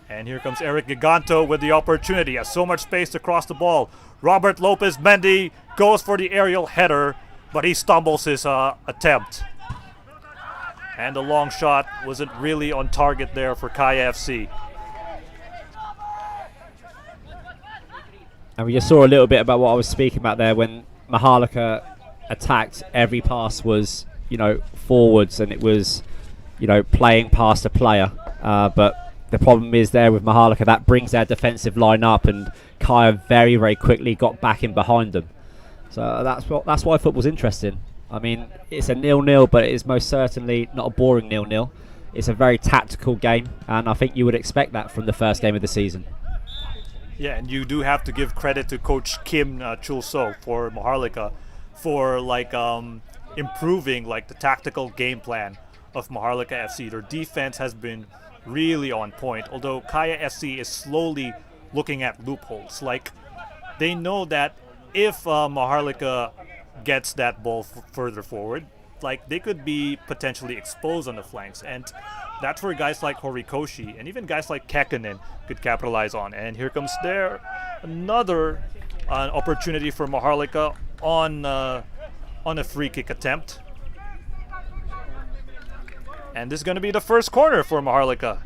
And here comes Eric Giganto with the opportunity. Has so much space to cross the ball. Robert Lopez Mendy goes for the aerial header, but he stumbles his attempt. And the long shot wasn't really on target there for Kaya FC. And we just saw a little bit about what I was speaking about there. When Maharlika attacked, every pass was, forwards, and it was, playing past a player. But the problem is there with Maharlika, that brings their defensive line up, and Kaya very, very quickly got back in behind them. So that's why football's interesting. I mean, it's a 0-0, but it is most certainly not a boring 0-0. It's a very tactical game, and I think you would expect that from the first game of the season. Yeah, and you do have to give credit to Coach Kim Chul-so for Maharlika for improving the tactical game plan of Maharlika FC. Their defense has been really on point, although Kaya FC is slowly looking at loopholes. Like they know that if Maharlika gets that ball further forward, they could be potentially exposed on the flanks, and that's where guys like Horikoshi and even guys like Kekkonen could capitalize on. And here comes another opportunity for Maharlika on a free kick attempt. And this is going to be the first corner for Maharlika.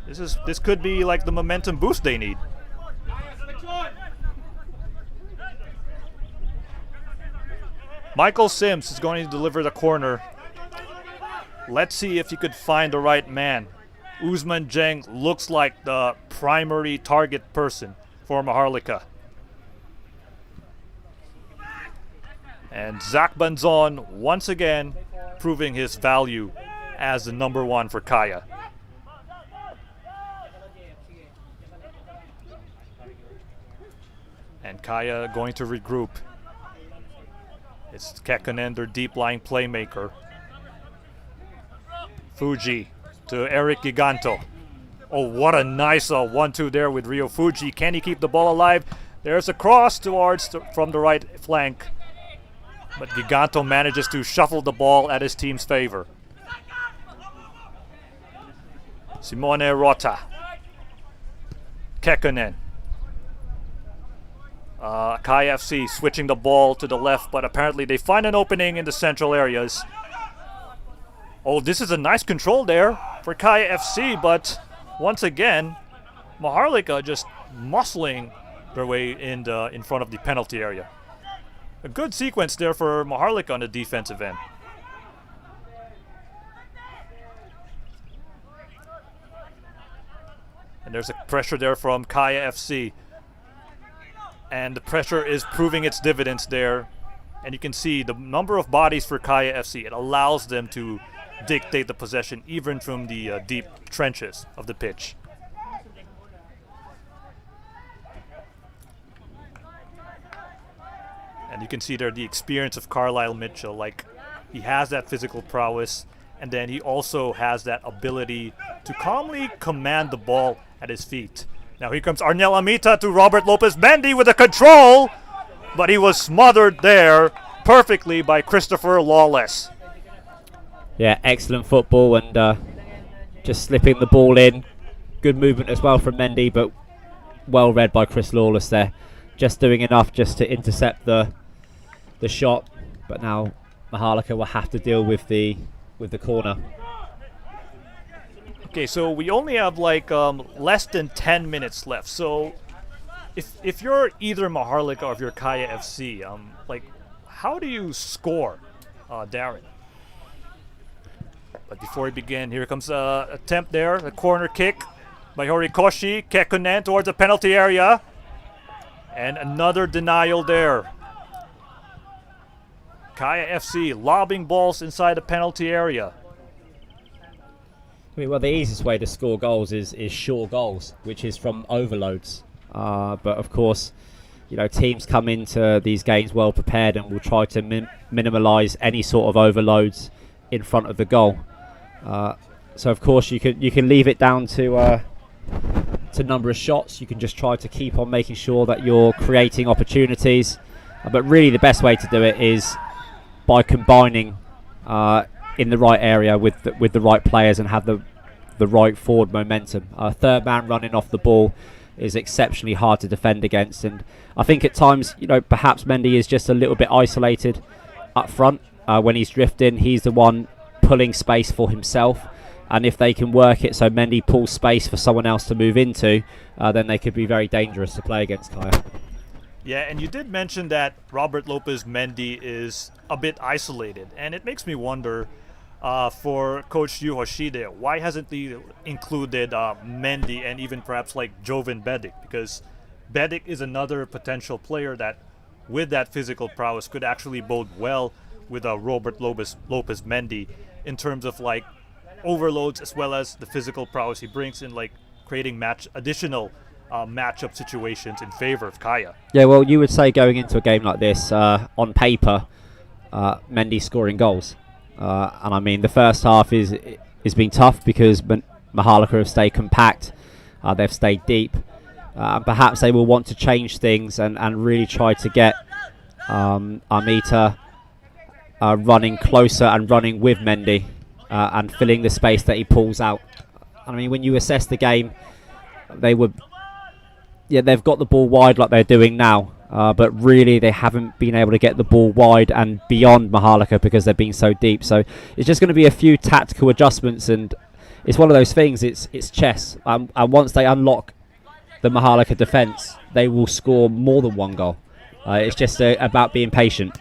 This could be the momentum boost they need. Michael Sims is going to deliver the corner. Let's see if he could find the right man. Ousmane Dieng looks like the primary target person for Maharlika. And Zach Banzon once again proving his value as the number one for Kaya. And Kaya going to regroup. It's Kekkonen, their deep-lying playmaker. Fuji to Eric Giganto. Oh, what a nice 1-2 there with Rio Fuji. Can he keep the ball alive? There's a cross from the right flank. But Giganto manages to shuffle the ball at his team's favor. Simone Rota. Kekkonen. Kaya FC switching the ball to the left, but apparently they find an opening in the central areas. Oh, this is a nice control there for Kaya FC, but once again, Maharlika just muscling their way in front of the penalty area. A good sequence there for Maharlika on the defensive end. And there's a pressure there from Kaya FC. And the pressure is proving its dividends there. And you can see the number of bodies for Kaya FC. It allows them to dictate the possession even from the deep trenches of the pitch. And you can see there the experience of Carlisle Mitchell. He has that physical prowess, and then he also has that ability to calmly command the ball at his feet. Now here comes Arnel Amita to Robert Lopez Mendy with a control. but he was smothered there perfectly by Christopher Lawless. Yeah, excellent football and just slipping the ball in. Good movement as well from Mendy, but well read by Chris Lawless there. Just doing enough just to intercept the shot, but now Maharlika will have to deal with the corner. Okay, so we only have like less than 10 minutes left. So if you're either Maharlika or if you're Kaya FC, like how do you score, Darren? But before we begin, here comes a attempt there, a corner kick by Horikoshi. Kekunen towards the penalty area, and another denial there. Kaya FC lobbing balls inside the penalty area. I mean, well, the easiest way to score goals is sure goals, which is from overloads. But of course, you know, teams come into these games well prepared and will try to minimalise any sort of overloads in front of the goal. So of course you can leave it down to number of shots. You can just try to keep on making sure that you're creating opportunities. But really, the best way to do it is by combining in the right area with the right players and have the right forward momentum. Third man running off the ball is exceptionally hard to defend against, and I think at times, you know, perhaps Mendy is just a little bit isolated up front. When he's drifting, he's the one pulling space for himself, and if they can work it so Mendy pulls space for someone else to move into, then they could be very dangerous to play against Kaya. Yeah, and you did mention that Robert Lopez Mendy is a bit isolated, and it makes me wonder for Coach Yu Hoshide, why hasn't he included Mendy and even perhaps like Jovan Bedic? Because Bedic is another potential player that, with that physical prowess, could actually bode well with Robert Lopez Mendy in terms of like overloads as well as the physical prowess he brings in, like creating additional matchup situations in favor of Kaya. Yeah, well, you would say going into a game like this, on paper, Mendy scoring goals. And I mean, the first half is been tough because Maharlika have stayed compact, they've stayed deep. Perhaps they will want to change things and really try to get Armita running closer and running with Mendy and filling the space that he pulls out. I mean, when you assess the game, they've got the ball wide like they're doing now. But really, they haven't been able to get the ball wide and beyond Maharlika because they've been so deep. So it's just going to be a few tactical adjustments, and it's one of those things. It's chess, and once they unlock the Maharlika defence, they will score more than one goal. It's just about being patient.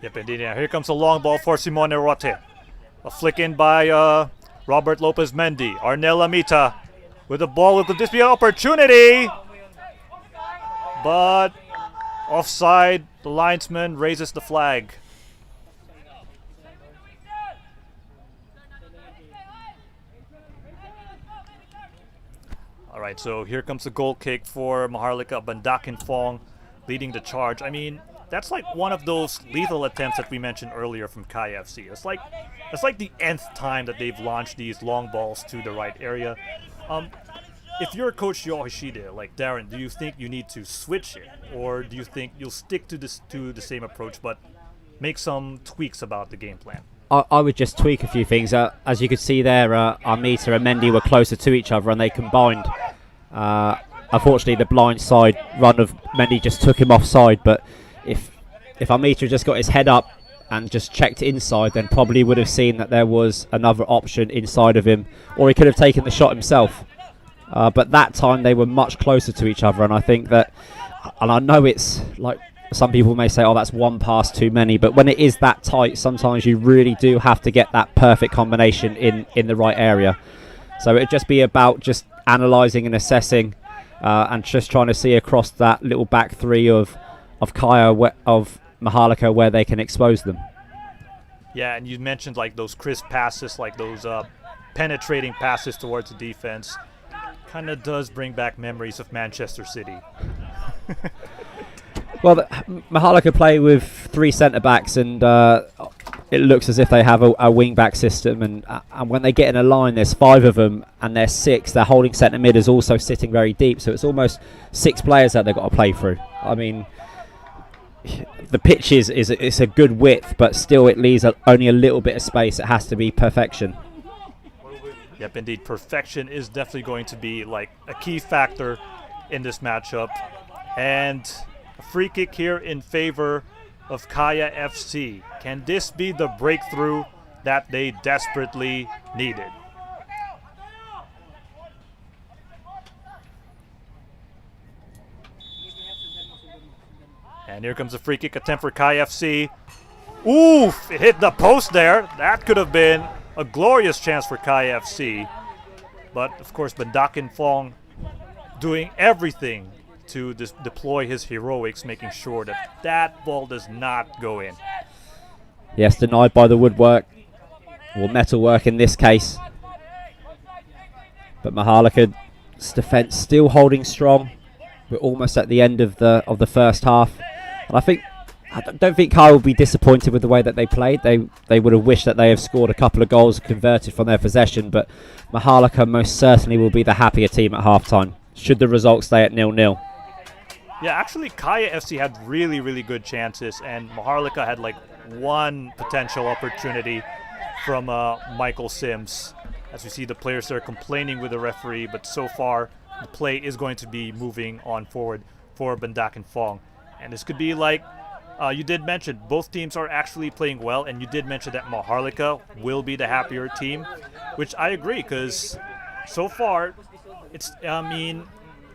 Yep, indeed. Yeah. Here comes a long ball for Simone Rote. A flick in by Robert Lopez Mendy. Arnel Amita with the ball. Could this be an opportunity? But offside, the linesman raises the flag. All right, so here comes the goal kick for Maharlika. Bandakin Fong leading the charge. I mean, that's like one of those lethal attempts that we mentioned earlier from Kaya FC. It's like the nth time that they've launched these long balls to the right area. If you're Coach Yoshida, like Darren, do you think you need to switch it, or do you think you'll stick to the same approach but make some tweaks about the game plan? I would just tweak a few things. As you could see there, Armita and Mendy were closer to each other and they combined. Unfortunately, the blind side run of Mendy just took him offside, but if Armita just got his head up and just checked inside, then probably would have seen that there was another option inside of him, or he could have taken the shot himself. But that time they were much closer to each other, and I think that, and I know it's like some people may say, oh, that's one pass too many, but when it is that tight, sometimes you really do have to get that perfect combination in the right area. So it'd just be about just analysing and assessing and just trying to see across that little back three of Kaya, of Maharlika, where they can expose them. Yeah, and you mentioned like those crisp passes, like those penetrating passes towards the defense. Kind of does bring back memories of Manchester City. Well, Maharlika play with three centre-backs, and it looks as if they have a wing-back system, and when they get in a line, there's five of them, and their six, their holding centre-mid is also sitting very deep, so it's almost six players that they've got to play through. I mean, the pitch it's a good width, but still it leaves only a little bit of space. It has to be perfection. Yep, indeed. Perfection is definitely going to be like a key factor in this matchup. And a free kick here in favor of Kaya FC. Can this be the breakthrough that they desperately needed? And here comes a free kick attempt for Kaya FC. Oof! It hit the post there. That could have been a glorious chance for Kaya FC. But, of course, Bandakin Fong doing everything to deploy his heroics, making sure that that ball does not go in. Yes, denied by the woodwork, or metalwork in this case. But Maharlika's defence still holding strong. We're almost at the end of the first half. And I don't think Kyle will be disappointed with the way that they played. They would have wished that they have scored a couple of goals converted from their possession, but Maharlika most certainly will be the happier team at halftime, should the result stay at 0-0. Yeah, actually Kaya FC had really, really good chances, and Maharlika had like one potential opportunity from Michael Sims. As we see, the players are complaining with the referee, but so far the play is going to be moving on forward for Bandakin Fong. And this could be like, you did mention, both teams are actually playing well, and you did mention that Maharlika will be the happier team, which I agree, because so far,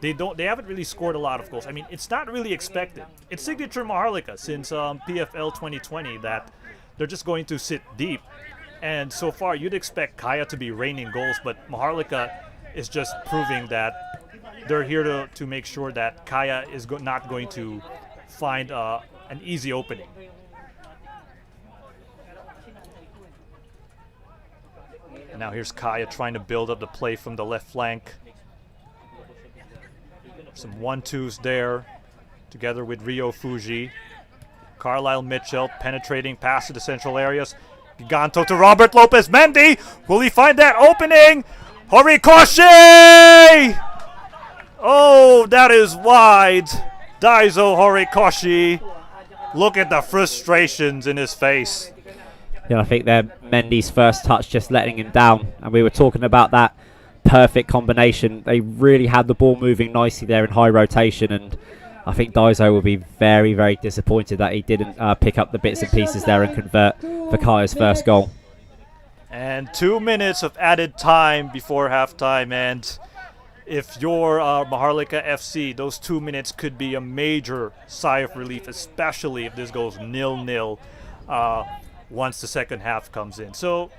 they haven't really scored a lot of goals. I mean, it's not really expected. It's signature Maharlika since PFL 2020 that they're just going to sit deep. And so far, you'd expect Kaya to be raining goals, but Maharlika is just proving that they're here to make sure that Kaya is not going to find an easy opening. And now here's Kaya trying to build up the play from the left flank. Some 1-2s there, together with Rio Fuji. Carlisle Mitchell penetrating past to the central areas. Giganto to Robert Lopez Mendy. Will he find that opening? Horikoshi! Oh, that is wide. Daiso Horikoshi. Look at the frustrations in his face. Yeah, I think they're Mendy's first touch just letting him down. And we were talking about that perfect combination. They really had the ball moving nicely there in high rotation, and I think Daiso will be very, very disappointed that he didn't pick up the bits and pieces there and convert for Kaya's first goal. And 2 minutes of added time before halftime, and if you're Maharlika FC, those 2 minutes could be a major sigh of relief, especially if this goes 0-0 once the second half comes in. So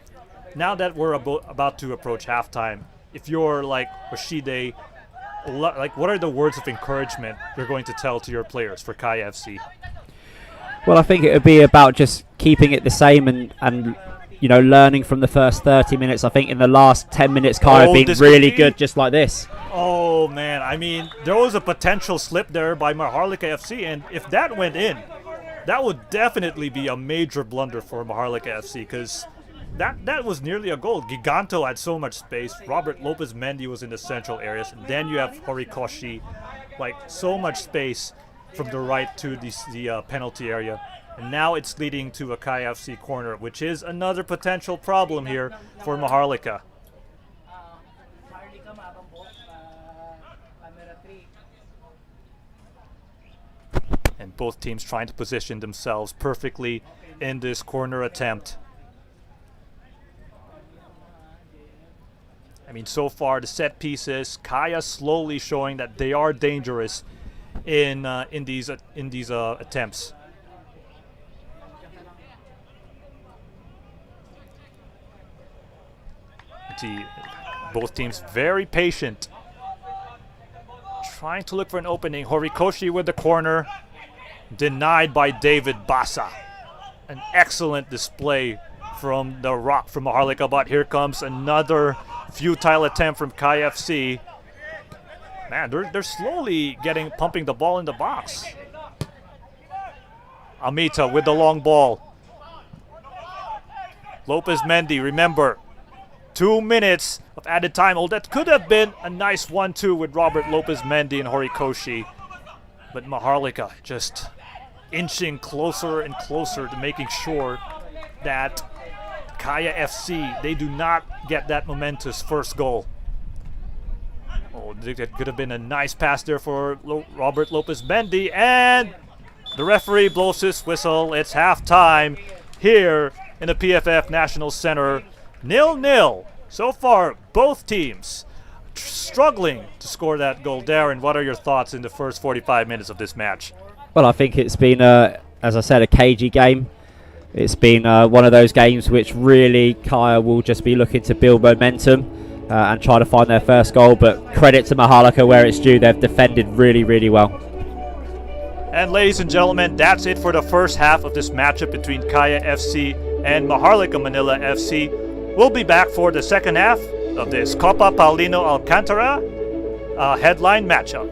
now that we're about to approach halftime, if you're like Rashide, like what are the words of encouragement you're going to tell to your players for Kaya FC? Well, I think it would be about just keeping it the same and you know, learning from the first 30 minutes. I think in the last 10 minutes, Kaya have been really good, just like this. Oh, man. I mean, there was a potential slip there by Maharlika FC, and if that went in, that would definitely be a major blunder for Maharlika FC, because that was nearly a goal. Giganto had so much space. Robert Lopez Mendy was in the central areas. And then you have Horikoshi, like so much space from the right to the penalty area. And now it's leading to a Kaya FC corner, which is another potential problem here for Maharlika. And both teams trying to position themselves perfectly in this corner attempt. I mean, so far the set pieces, Kaya slowly showing that they are dangerous in these attempts. See, both teams very patient, trying to look for an opening. Horikoshi with the corner, denied by David Basa. An excellent display from Maharlika, but here comes another futile attempt from Kaya FC. Man, they're slowly pumping the ball in the box. Amita with the long ball. Lopez Mendy, remember, 2 minutes of added time. Oh, that could have been a nice 1-2 with Robert Lopez Mendy and Horikoshi. But Maharlika just inching closer and closer to making sure that Kaya FC, they do not get that momentous first goal. Oh, that could have been a nice pass there for Robert Lopez Mendy, and the referee blows his whistle. It's halftime here in the PFF National Center. 0-0. So far, both teams struggling to score that goal. Darren, what are your thoughts in the first 45 minutes of this match? Well, I think it's been, as I said, a cagey game. It's been one of those games which really Kaya will just be looking to build momentum and try to find their first goal. But credit to Maharlika where it's due. They've defended really, really well. And ladies and gentlemen, that's it for the first half of this matchup between Kaya FC and Maharlika Manila FC. We'll be back for the second half of this Copa Paulino Alcantara headline matchup.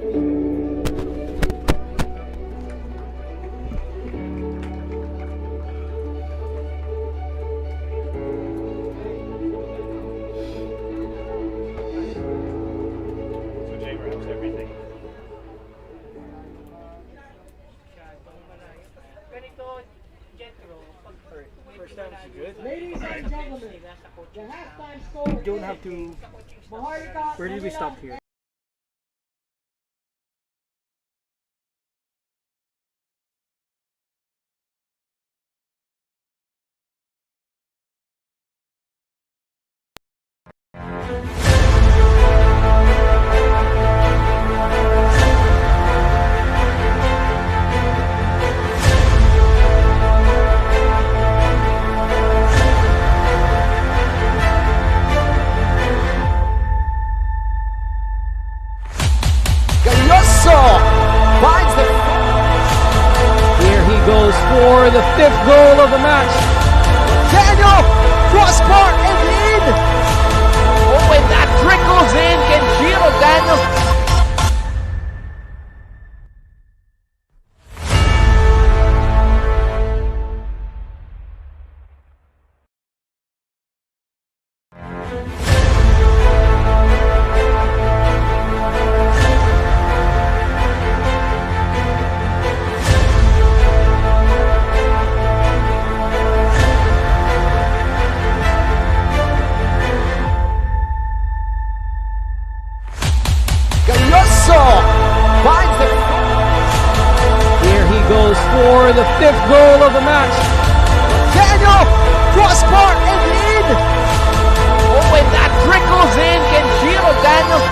Ladies and gentlemen, the halftime score. You don't have to. Where did we stop here? For the fifth goal of the match. Daniel, crossbar and in. Oh, and that trickles in. Kenshiro Daniel. For the fifth goal of the match. Daniel, crossbar and in. Oh, and that trickles in. Kenshiro Daniel.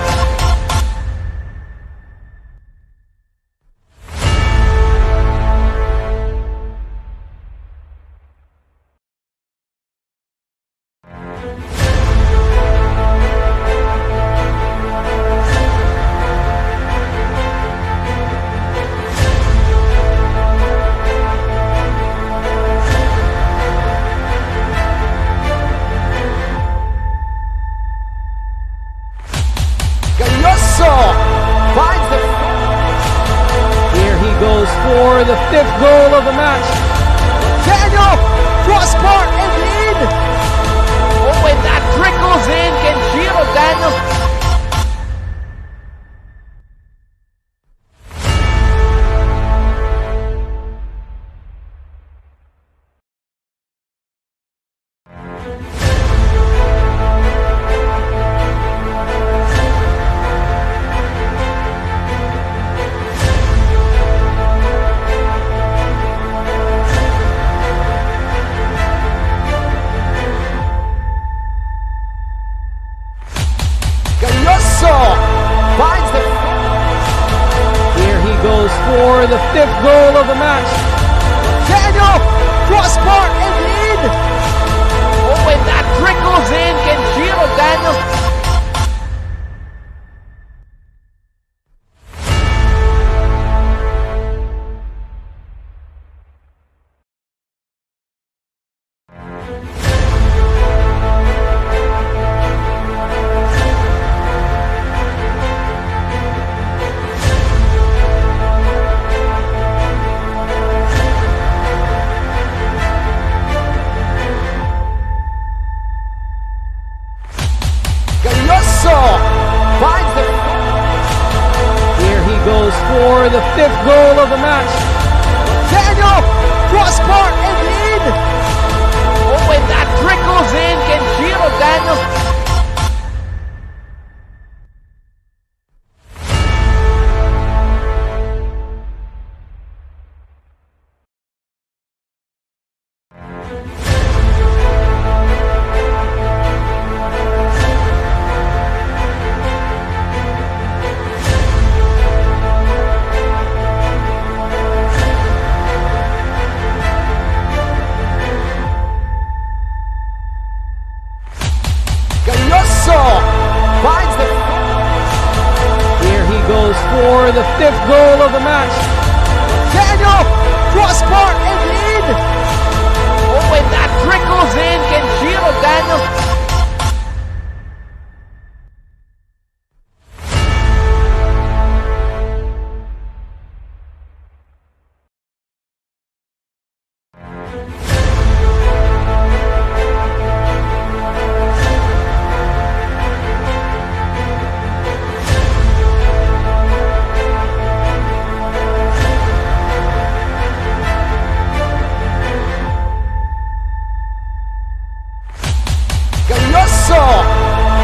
For the fifth goal of the match. Daniel, crossbar and in. Oh, and that trickles in. Kenshiro Daniel. For the fifth goal of the match. Daniel, crossbar and in. Oh, and that trickles in. Kenshiro Daniel. For the fifth goal of the match. Daniel, crossbar and in. Oh, when that trickles in, Kenshiro Daniels. Finds the. Here he goes for the 5th goal of the match. Daniel, crossbar and in. Oh, when that trickles in, Kenshiro Daniels.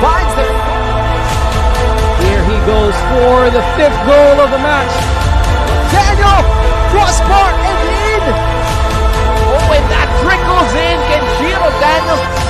Finds the. Here he goes for the 5th goal of the match. Daniel, crossbar and in. Oh, when that trickles in, Kenshiro Daniels.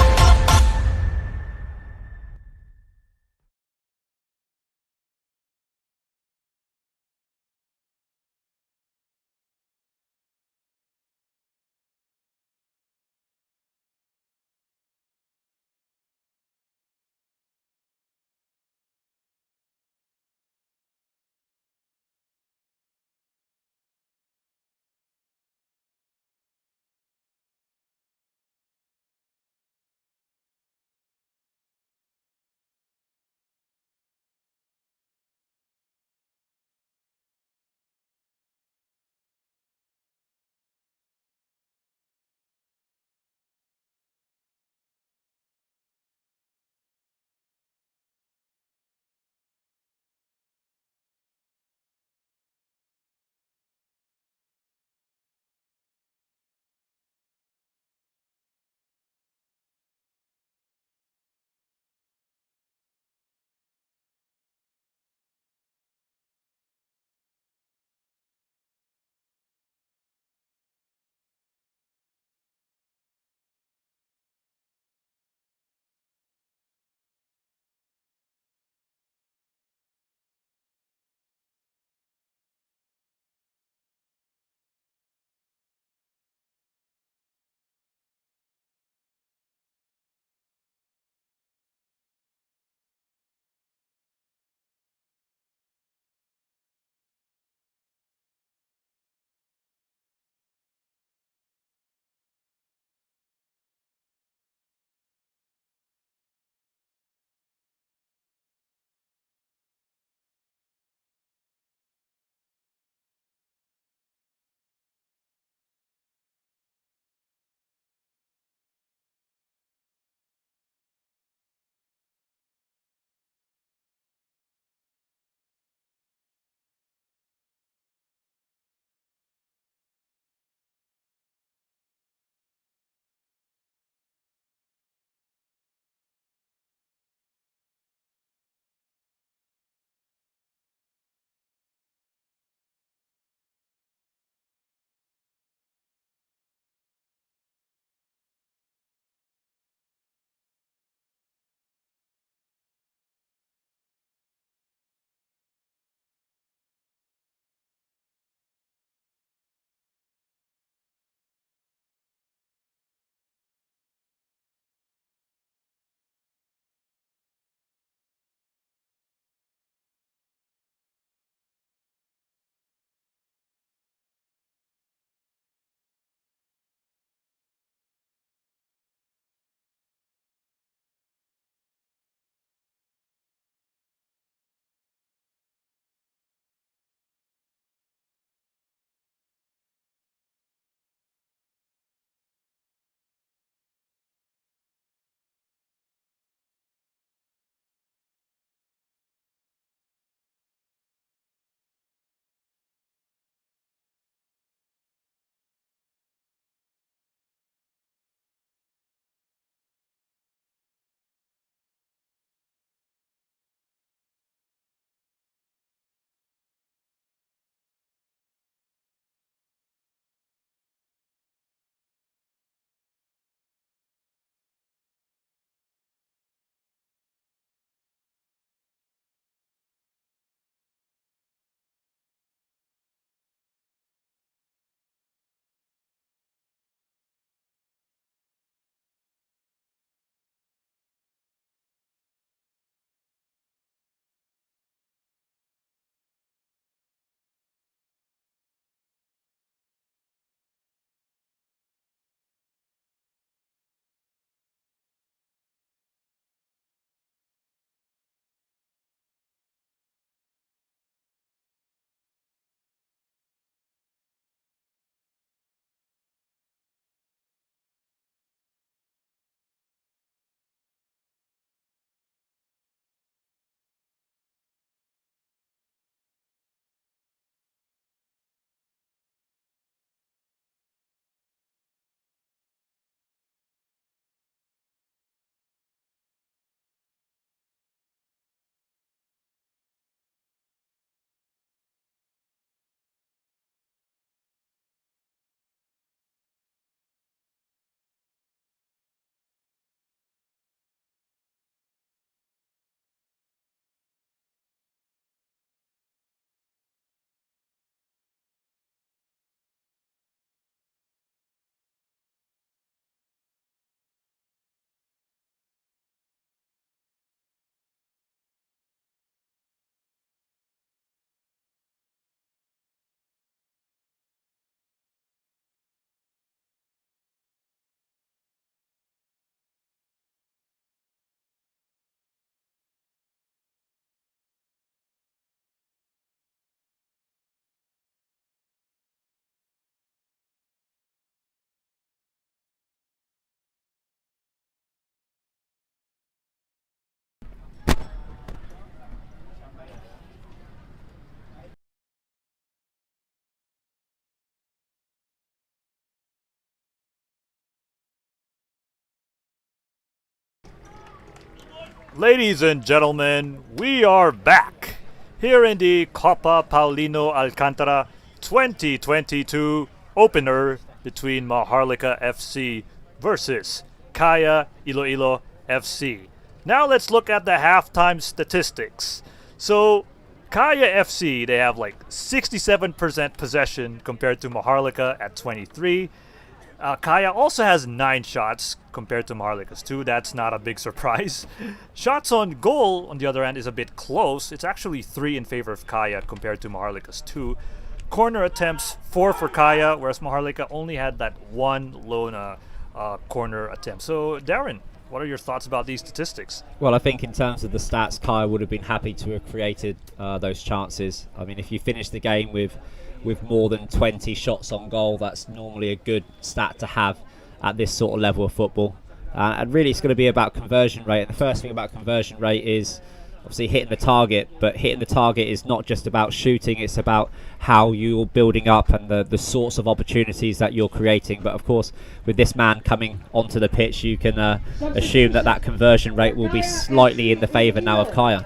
Ladies and gentlemen, we are back here in the Copa Paulino Alcantara 2022 opener between Maharlika FC versus Kaya Iloilo FC. Now let's look at the halftime statistics. So Kaya FC, they have like 67% possession compared to Maharlika at 23. Kaya also has 9 shots compared to Maharlika's 2. That's not a big surprise. Shots on goal, on the other hand, is a bit close. It's actually 3 in favor of Kaya compared to Maharlika's 2. Corner attempts, 4 for Kaya, whereas Maharlika only had that 1 lone corner attempt. So, Darren, what are your thoughts about these statistics? Well, I think in terms of the stats, Kaya would have been happy to have created those chances. I mean, if you finish the game with more than 20 shots on goal, that's normally a good stat to have at this sort of level of football. And really it's going to be about conversion rate. And the first thing about conversion rate is obviously hitting the target, but hitting the target is not just about shooting, it's about how you're building up and the sorts of opportunities that you're creating. But of course, with this man coming onto the pitch, you can assume that conversion rate will be slightly in the favour now of Kaya.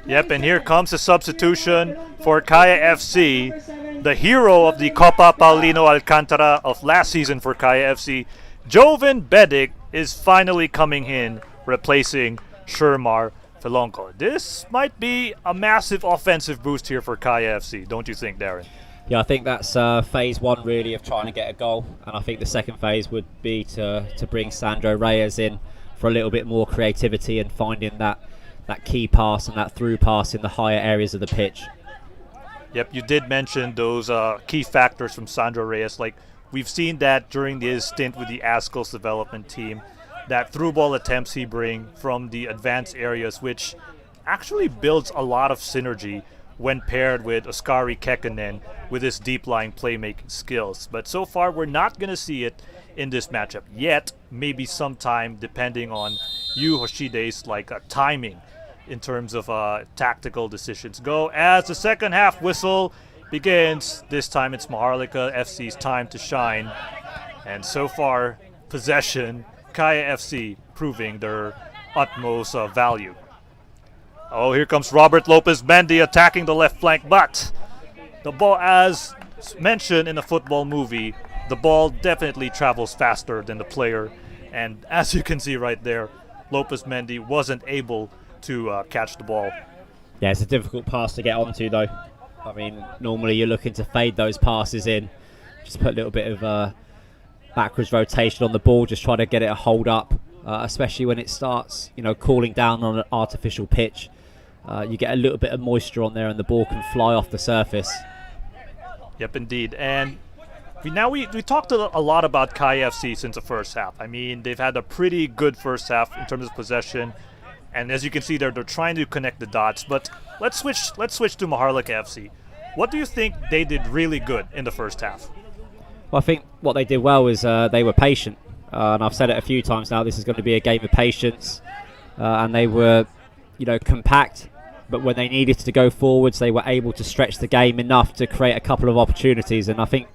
Yep, and here comes the substitution for Kaya FC. The hero of the Copa Paulino Alcantara of last season for Kaya FC, Joven Bedic, is finally coming in, replacing Shermar Felonco. This might be a massive offensive boost here for Kaya FC, don't you think, Darren? Yeah, I think that's phase 1 really of trying to get a goal, and I think the second phase would be to bring Sandro Reyes in for a little bit more creativity and finding that key pass and that through pass in the higher areas of the pitch. Yep, you did mention those key factors from Sandro Reyes. Like, we've seen that during his stint with the Ascos development team, that through ball attempts he brings from the advanced areas, which actually builds a lot of synergy when paired with Oskari Kekkonen with his deep line playmaking skills. But so far, we're not going to see it in this matchup yet. Maybe sometime, depending on Yu Hoshide's timing in terms of tactical decisions go. As the second half whistle begins, this time it's Maharlika FC's time to shine. And so far, possession, Kaya FC proving their utmost value. Oh, here comes Robert Lopez Mendy attacking the left flank, but the ball, as mentioned in a football movie, the ball definitely travels faster than the player. And as you can see right there, Lopez Mendy wasn't able to catch the ball. Yeah, it's a difficult pass to get onto though. I mean, normally you're looking to fade those passes in, just put a little bit of backwards rotation on the ball, just try to get it a hold up, especially when it starts, cooling down on an artificial pitch. You get a little bit of moisture on there and the ball can fly off the surface. Yep, indeed. And we talked a lot about Kaya FC since the first half. I mean, they've had a pretty good first half in terms of possession. And as you can see, they're trying to connect the dots. But let's switch to Maharlika FC. What do you think they did really good in the first half? Well, I think what they did well is they were patient. And I've said it a few times now, this is going to be a game of patience. And they were, compact. But when they needed to go forwards, they were able to stretch the game enough to create a couple of opportunities. And I think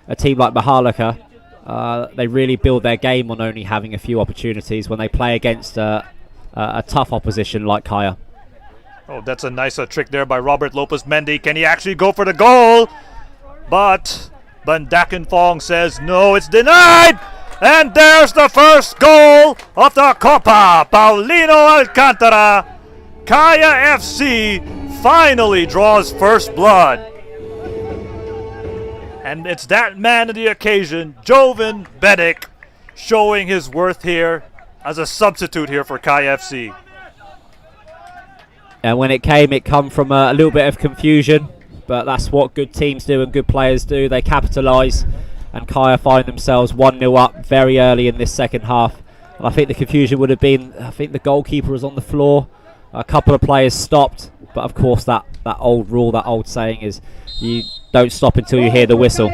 a team like Maharlika, they really build their game on only having a few opportunities when they play against a tough opposition like Kaya. Oh, that's a nice trick there by Robert Lopez Mendy. Can he actually go for the goal? But Bandaken Fong says no, it's denied. And there's the first goal of the Copa Paulino Alcantara. Kaya FC finally draws first blood. And it's that man of the occasion, Joven Bedic, showing his worth here as a substitute here for Kaya FC. And when it come from a little bit of confusion, but that's what good teams do and good players do. They capitalise, and Kaya find themselves 1-0 up very early in this second half. And I think the confusion would have been, I think the goalkeeper was on the floor, a couple of players stopped, but of course that old rule, that old saying is you don't stop until you hear the whistle.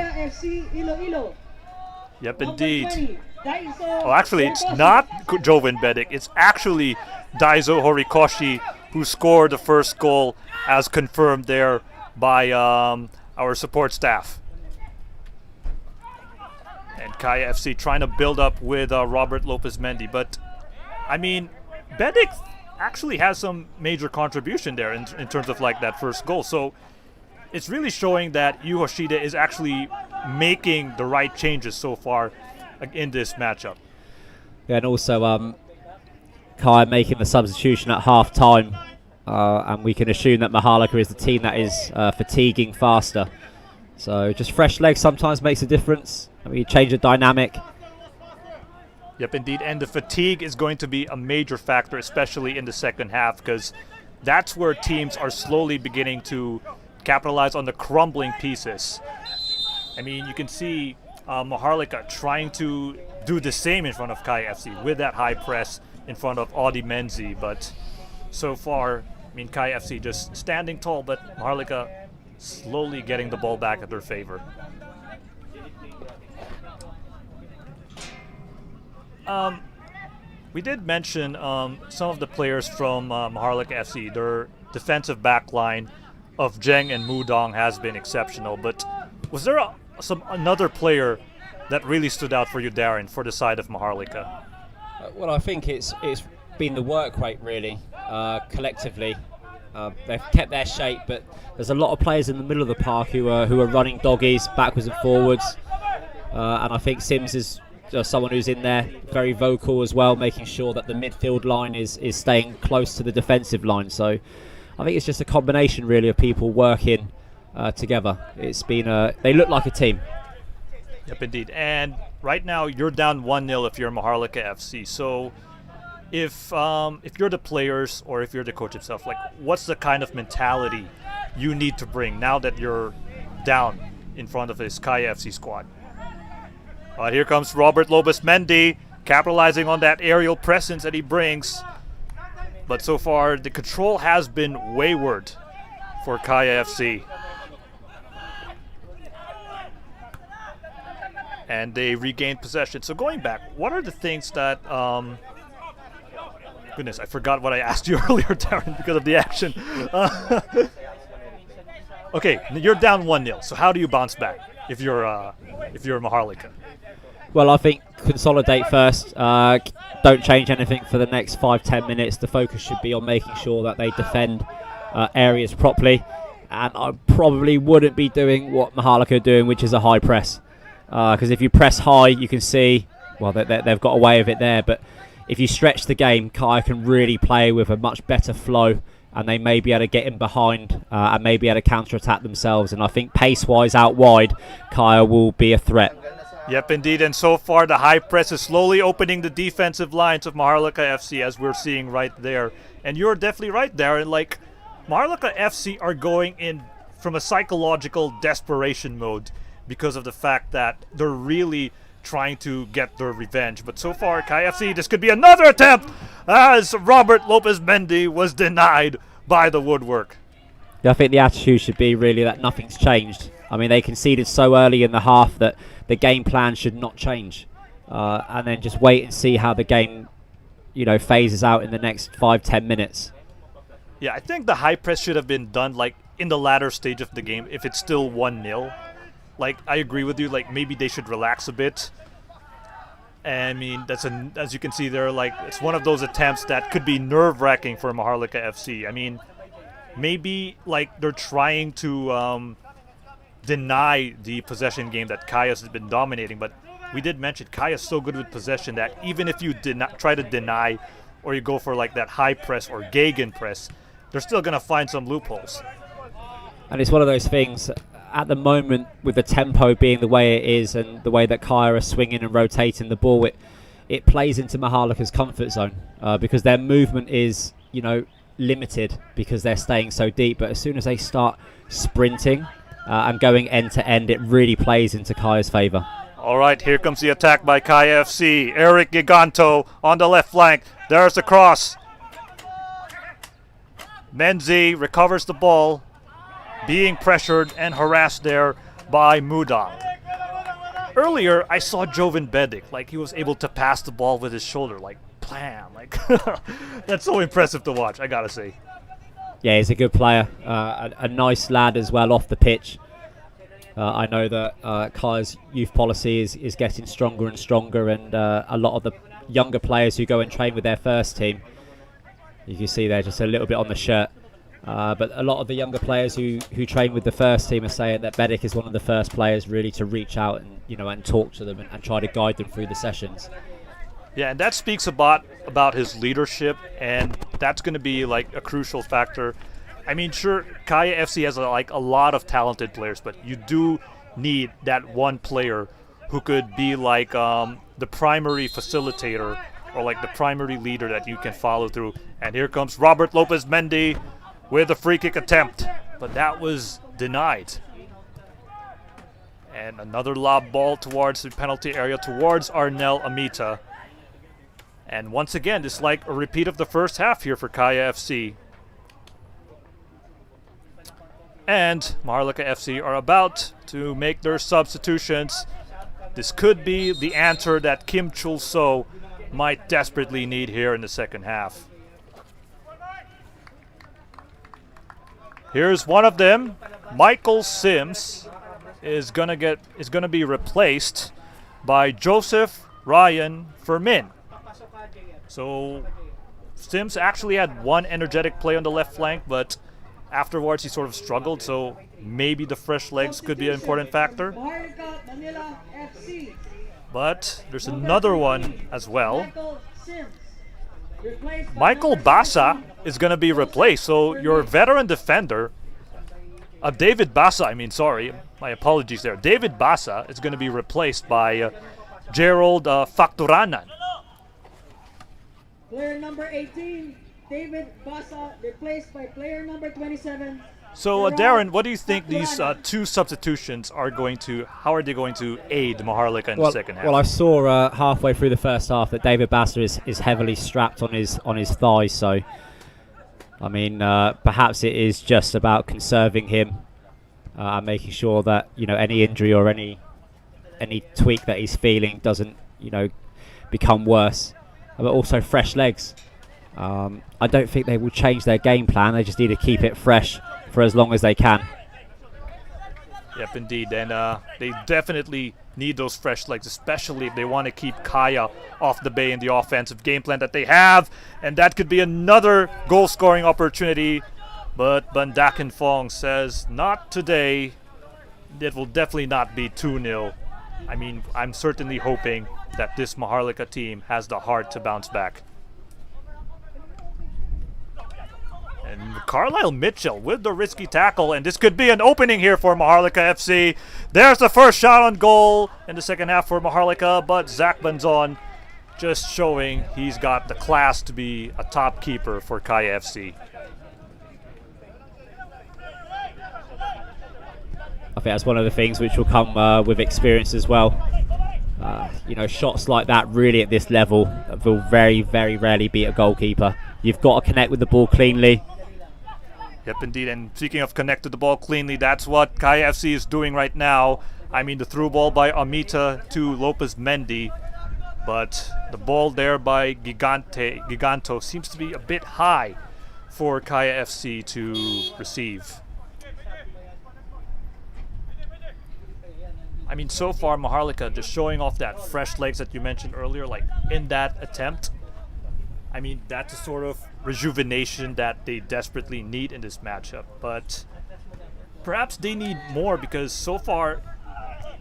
Yep, indeed. Oh, actually, it's not Joven Bedic. It's actually Daiso Horikoshi who scored the first goal, as confirmed there by our support staff. And Kaya FC trying to build up with Robert Lopez Mendy. But, I mean, Bedic actually has some major contribution there in terms of like that first goal. So it's really showing that Yu Hoshida is actually making the right changes so far in this matchup. Yeah, and also Kai making the substitution at half time, and we can assume that Maharlika is the team that is fatiguing faster. So just fresh legs sometimes makes a difference. I mean, you change the dynamic. Yep, indeed. And the fatigue is going to be a major factor, especially in the second half, because that's where teams are slowly beginning to capitalize on the crumbling pieces. I mean, you can see Maharlika trying to do the same in front of Kai FC with that high press in front of Audi Menzi. But so far, I mean, Kai FC just standing tall, but Maharlika slowly getting the ball back at their favor. We did mention some of the players from Maharlika FC. Their defensive back line of Zheng and Mudong has been exceptional. But was there another player that really stood out for you, Darren, for the side of Maharlika? Well, I think it's been the work rate, really, collectively. They've kept their shape, but there's a lot of players in the middle of the park who are running doggies backwards and forwards. And I think Sims is someone who's in there, very vocal as well, making sure that the midfield line is staying close to the defensive line. So I think it's just a combination, really, of people working together. It's been they look like a team. Yep, indeed. And right now you're down 1-0 if you're Maharlika FC. So if you're the players or if you're the coach himself, like, what's the kind of mentality you need to bring now that you're down in front of this Kai FC squad? Here comes Robert Lopez Mendy, capitalizing on that aerial presence that he brings. But so far, the control has been wayward for Kai FC. And they regained possession. So going back, what are the things that... goodness, I forgot what I asked you earlier, Darren, because of the action. Okay, you're down 1-0. So how do you bounce back if you're Maharlika? Well, I think consolidate first. Don't change anything for the next 5-10 minutes. The focus should be on making sure that they defend areas properly. And I probably wouldn't be doing what Maharlika are doing, which is a high press. Because if you press high, you can see, well, they've got away with it there. But if you stretch the game, Kai can really play with a much better flow. And they may be able to get in behind and maybe able to counter-attack themselves. And I think pace-wise out wide, Kaya will be a threat. Yep, indeed. And so far, the high press is slowly opening the defensive lines of Maharlika FC, as we're seeing right there. And you're definitely right, Darren. Like, Maharlika FC are going in from a psychological desperation mode because of the fact that they're really trying to get their revenge. But so far, Kai FC, this could be another attempt, as Robert Lopez Mendy was denied by the woodwork. Yeah, I think the attitude should be really that nothing's changed. I mean, they conceded so early in the half that the game plan should not change. And then just wait and see how the game, phases out in the next 5-10 minutes. Yeah, I think the high press should have been done like in the latter stage of the game if it's still 1-0. Like, I agree with you, like, maybe they should relax a bit. And I mean, as you can see there, like, it's one of those attempts that could be nerve-wracking for Maharlika FC. I mean, maybe, like, they're trying to deny the possession game that Kayas has been dominating, but we did mention Kayas so good with possession that even if you did not try to deny or you go for, like, that high press or Gegen press, they're still going to find some loopholes. And it's one of those things... At the moment, with the tempo being the way it is and the way that Kaya are swinging and rotating the ball, it plays into Maharlika's comfort zone because their movement is, limited because they're staying so deep. But as soon as they start sprinting and going end to end, it really plays into Kaya's favour. All right, here comes the attack by Kaya FC. Eric Giganto on the left flank. There's the cross. Menzi recovers the ball, being pressured and harassed there by Mudang. Earlier, I saw Jovan Bedic, like, he was able to pass the ball with his shoulder, like, blam, like, that's so impressive to watch, I gotta say. Yeah, he's a good player, a nice lad as well off the pitch. I know that Kaya's youth policy is getting stronger and stronger, and a lot of the younger players who go and train with their first team You can see there just a little bit on the shirt. But a lot of the younger players who train with the first team are saying that Bedik is one of the first players really to reach out and talk to them and try to guide them through the sessions. Yeah, and that speaks about his leadership, and that's going to be like a crucial factor. I mean, sure, Kaya FC has a lot of talented players, but you do need that one player who could be like the primary facilitator or like the primary leader that you can follow through. And here comes Robert Lopez Mendy with a free kick attempt, but that was denied. And another lob ball towards the penalty area, towards Arnel Amita. And once again, it's like a repeat of the first half here for Kaya FC. And Maharlika FC are about to make their substitutions. This could be the answer that Kim Chul-so might desperately need here in the second half. Here's one of them. Michael Sims is gonna be replaced by Joseph Ryan Fermin. So Sims actually had one energetic play on the left flank, but afterwards he sort of struggled, so maybe the fresh legs could be an important factor. But there's another one as well. Michael Basa is going to be replaced, so your veteran defender, David Basa, my apologies there. David Basa is going to be replaced by Gerald Facturanan. Player number 18, David Basa, replaced by player number 27. So, Darren, what do you think these two substitutions how are they going to aid Maharlika in the second half? Well, I saw halfway through the first half that David Basa is heavily strapped on his thighs, so I mean, perhaps it is just about conserving him and making sure that any injury or any tweak that he's feeling doesn't become worse. But also fresh legs. I don't think they will change their game plan. They just need to keep it fresh for as long as they can. Yep, indeed. And they definitely need those fresh legs, especially if they want to keep Kaya off the bay in the offensive game plan that they have. And that could be another goal-scoring opportunity. But Bandakin Fong says, not today. It will definitely not be 2-0. I mean, I'm certainly hoping that this Maharlika team has the heart to bounce back. And Carlisle Mitchell with the risky tackle, and this could be an opening here for Maharlika FC. There's the first shot on goal in the second half for Maharlika, but Zach Banzon just showing he's got the class to be a top keeper for Kaya FC. I think that's one of the things which will come with experience as well. Shots like that really at this level will very, very rarely beat a goalkeeper. You've got to connect with the ball cleanly. Yep, indeed. And speaking of connect to the ball cleanly, that's what Kaya FC is doing right now. I mean, the through ball by Amita to Lopez Mendy, but the ball there by Giganto seems to be a bit high for Kaya FC to receive. I mean, so far Maharlika just showing off that fresh legs that you mentioned earlier, like in that attempt. I mean, that's a sort of rejuvenation that they desperately need in this matchup. But perhaps they need more, because so far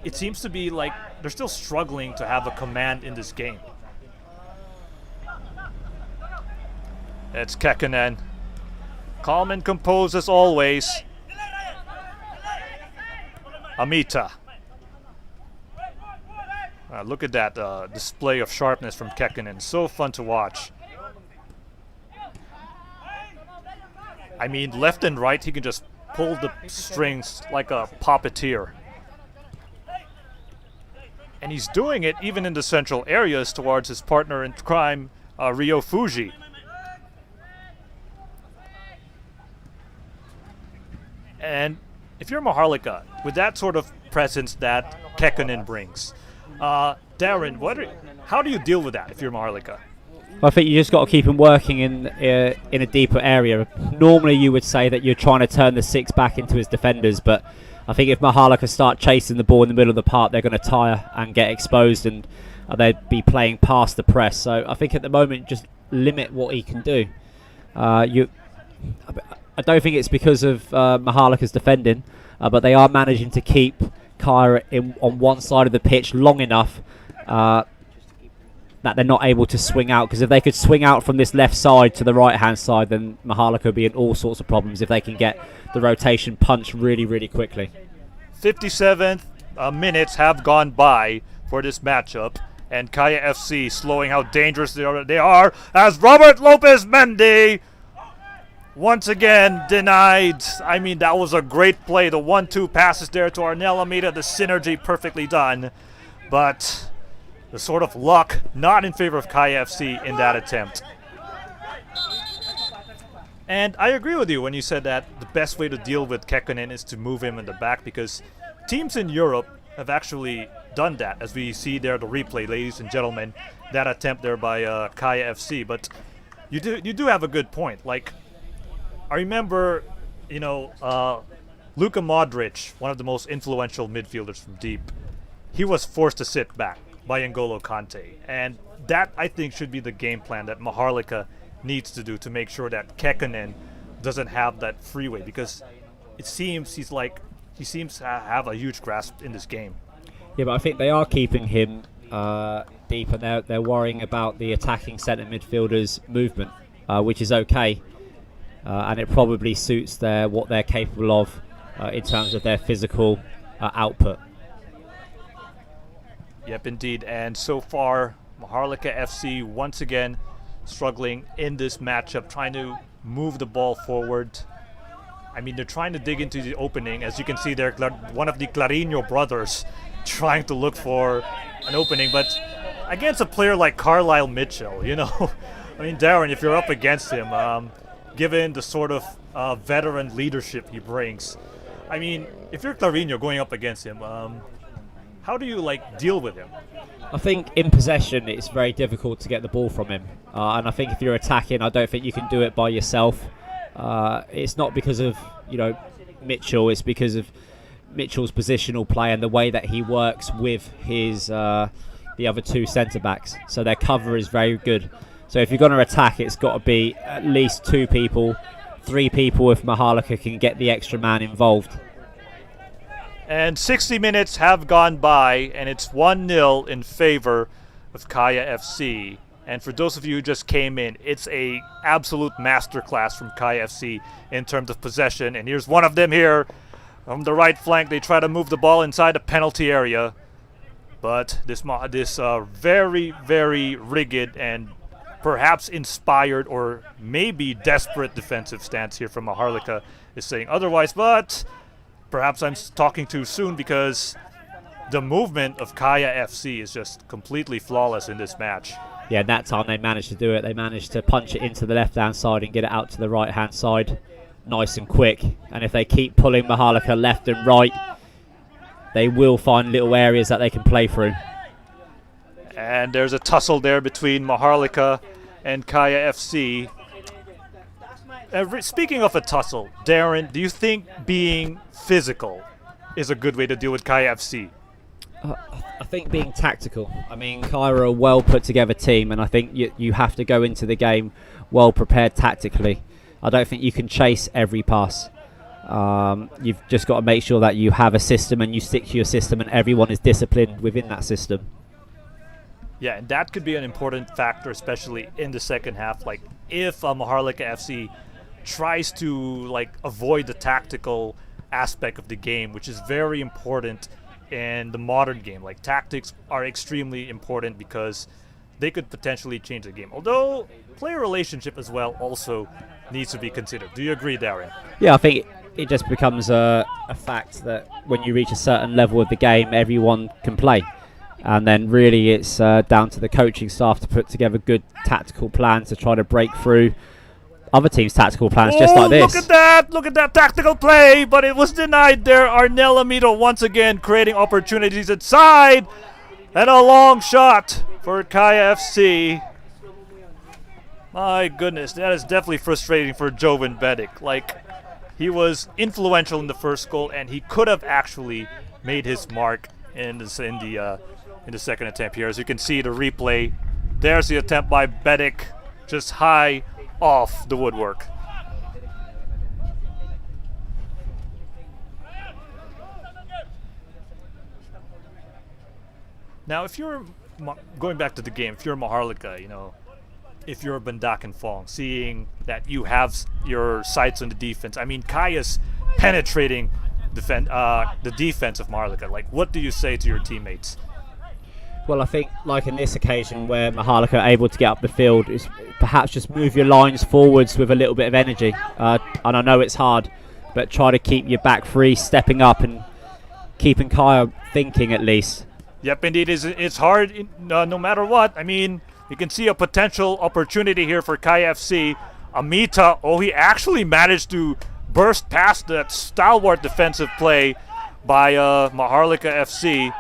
it seems to be like they're still struggling to have a command in this game. It's Kekkonen. Calm and composed as always. Amita. Look at that display of sharpness from Kekkonen. So fun to watch. I mean, left and right, he can just pull the strings like a puppeteer. And he's doing it even in the central areas towards his partner in crime, Ryo Fuji. And if you're Maharlika, with that sort of presence that Kekkonen brings, Darren, how do you deal with that if you're Maharlika? I think you just got to keep him working in a deeper area. Normally you would say that you're trying to turn the six back into his defenders, but I think if Maharlika start chasing the ball in the middle of the park, they're going to tire and get exposed, and they'd be playing past the press. So I think at the moment, just limit what he can do. I don't think it's because of Maharlika's defending, but they are managing to keep Kaya on one side of the pitch long enough that they're not able to swing out. Because if they could swing out from this left side to the right hand side, then Maharlika would be in all sorts of problems if they can get the rotation punched really, really quickly. 57 minutes have gone by for this matchup, and Kaya FC slowing how dangerous they are as Robert Lopez Mendy once again denied. I mean, that was a great play. The 1-2 passes there to Arnel Almeida, the synergy perfectly done. But the sort of luck not in favor of Kaya FC in that attempt. And I agree with you when you said that the best way to deal with Kekkonen is to move him in the back, because teams in Europe have actually done that, as we see there the replay, ladies and gentlemen, that attempt there by Kaya FC. But you do have a good point. Like, I remember, Luka Modric, one of the most influential midfielders from deep, he was forced to sit back by N'Golo Kante. And that, I think, should be the game plan that Maharlika needs to do to make sure that Kekkonen doesn't have that freeway, because it seems he seems to have a huge grasp in this game. Yeah, but I think they are keeping him deep, and they're worrying about the attacking centre midfielders' movement, which is okay. And it probably suits what they're capable of in terms of their physical output. Yep, indeed. And so far, Maharlika FC once again struggling in this matchup, trying to move the ball forward. I mean, they're trying to dig into the opening. As you can see there, one of the Clarino brothers trying to look for an opening. But against a player like Carlisle Mitchell, I mean, Darren, if you're up against him, given the sort of veteran leadership he brings, I mean, if you're Clarino going up against him, how do you deal with him? I think in possession it's very difficult to get the ball from him, and I think if you're attacking, I don't think you can do it by yourself. It's not because of Mitchell, it's because of Mitchell's positional play and the way that he works with his the other two centre backs. So their cover is very good. So if you're going to attack, it's got to be at least 2 people, 3 people if Maharlika can get the extra man involved. And 60 minutes have gone by, and it's 1-0 in favor of Kaya FC. And for those of you who just came in, it's a absolute masterclass from Kaya FC in terms of possession. And here's one of them here from the right flank. They try to move the ball inside the penalty area, but this very, very rigid and perhaps inspired or maybe desperate defensive stance here from Maharlika is saying otherwise. But perhaps I'm talking too soon, because the movement of Kaya FC is just completely flawless in this match. Yeah, that time they managed to do it. They managed to punch it into the left-hand side and get it out to the right-hand side nice and quick. And if they keep pulling Maharlika left and right, they will find little areas that they can play through. And there's a tussle there between Maharlika and Kaya FC. Speaking of a tussle, Darren, do you think being physical is a good way to deal with Kaya FC? I think being tactical. I mean, Kaya are a well put together team, and I think you have to go into the game well prepared tactically. I don't think you can chase every pass. You've just got to make sure that you have a system and you stick to your system, and everyone is disciplined within that system. Yeah, and that could be an important factor, especially in the second half. Like, if Maharlika FC tries to avoid the tactical aspect of the game, which is very important in the modern game. Like, tactics are extremely important because they could potentially change the game. Although player relationship as well also needs to be considered. Do you agree, Darren? Yeah, I think it just becomes a fact that when you reach a certain level of the game, everyone can play. And then really it's down to the coaching staff to put together good tactical plans to try to break through other teams' tactical plans, just like this. Look at that tactical play, but it was denied there. Arnel Almeida once again creating opportunities inside, and a long shot for Kaya FC. My goodness, that is definitely frustrating for Jovan Bedic. He was influential in the first goal, and he could have actually made his mark in the second attempt here. As you can see the replay, there's the attempt by Bedic, just high off the woodwork. Now, if you're going back to the game, if you're Maharlika, you know, if you're Bandak and Fong, seeing that you have your sights on the defense. I mean, Kaya's penetrating the defense of Maharlika. Like, what do you say to your teammates? Well, I think, like in this occasion where Maharlika are able to get up the field, is perhaps just move your lines forwards with a little bit of energy. And I know it's hard, but try to keep your back three stepping up and keeping Kaya thinking at least. Yep, indeed. It's hard no matter what. I mean, you can see a potential opportunity here for Kaya FC. Amita, he actually managed to burst past that stalwart defensive play by Maharlika FC.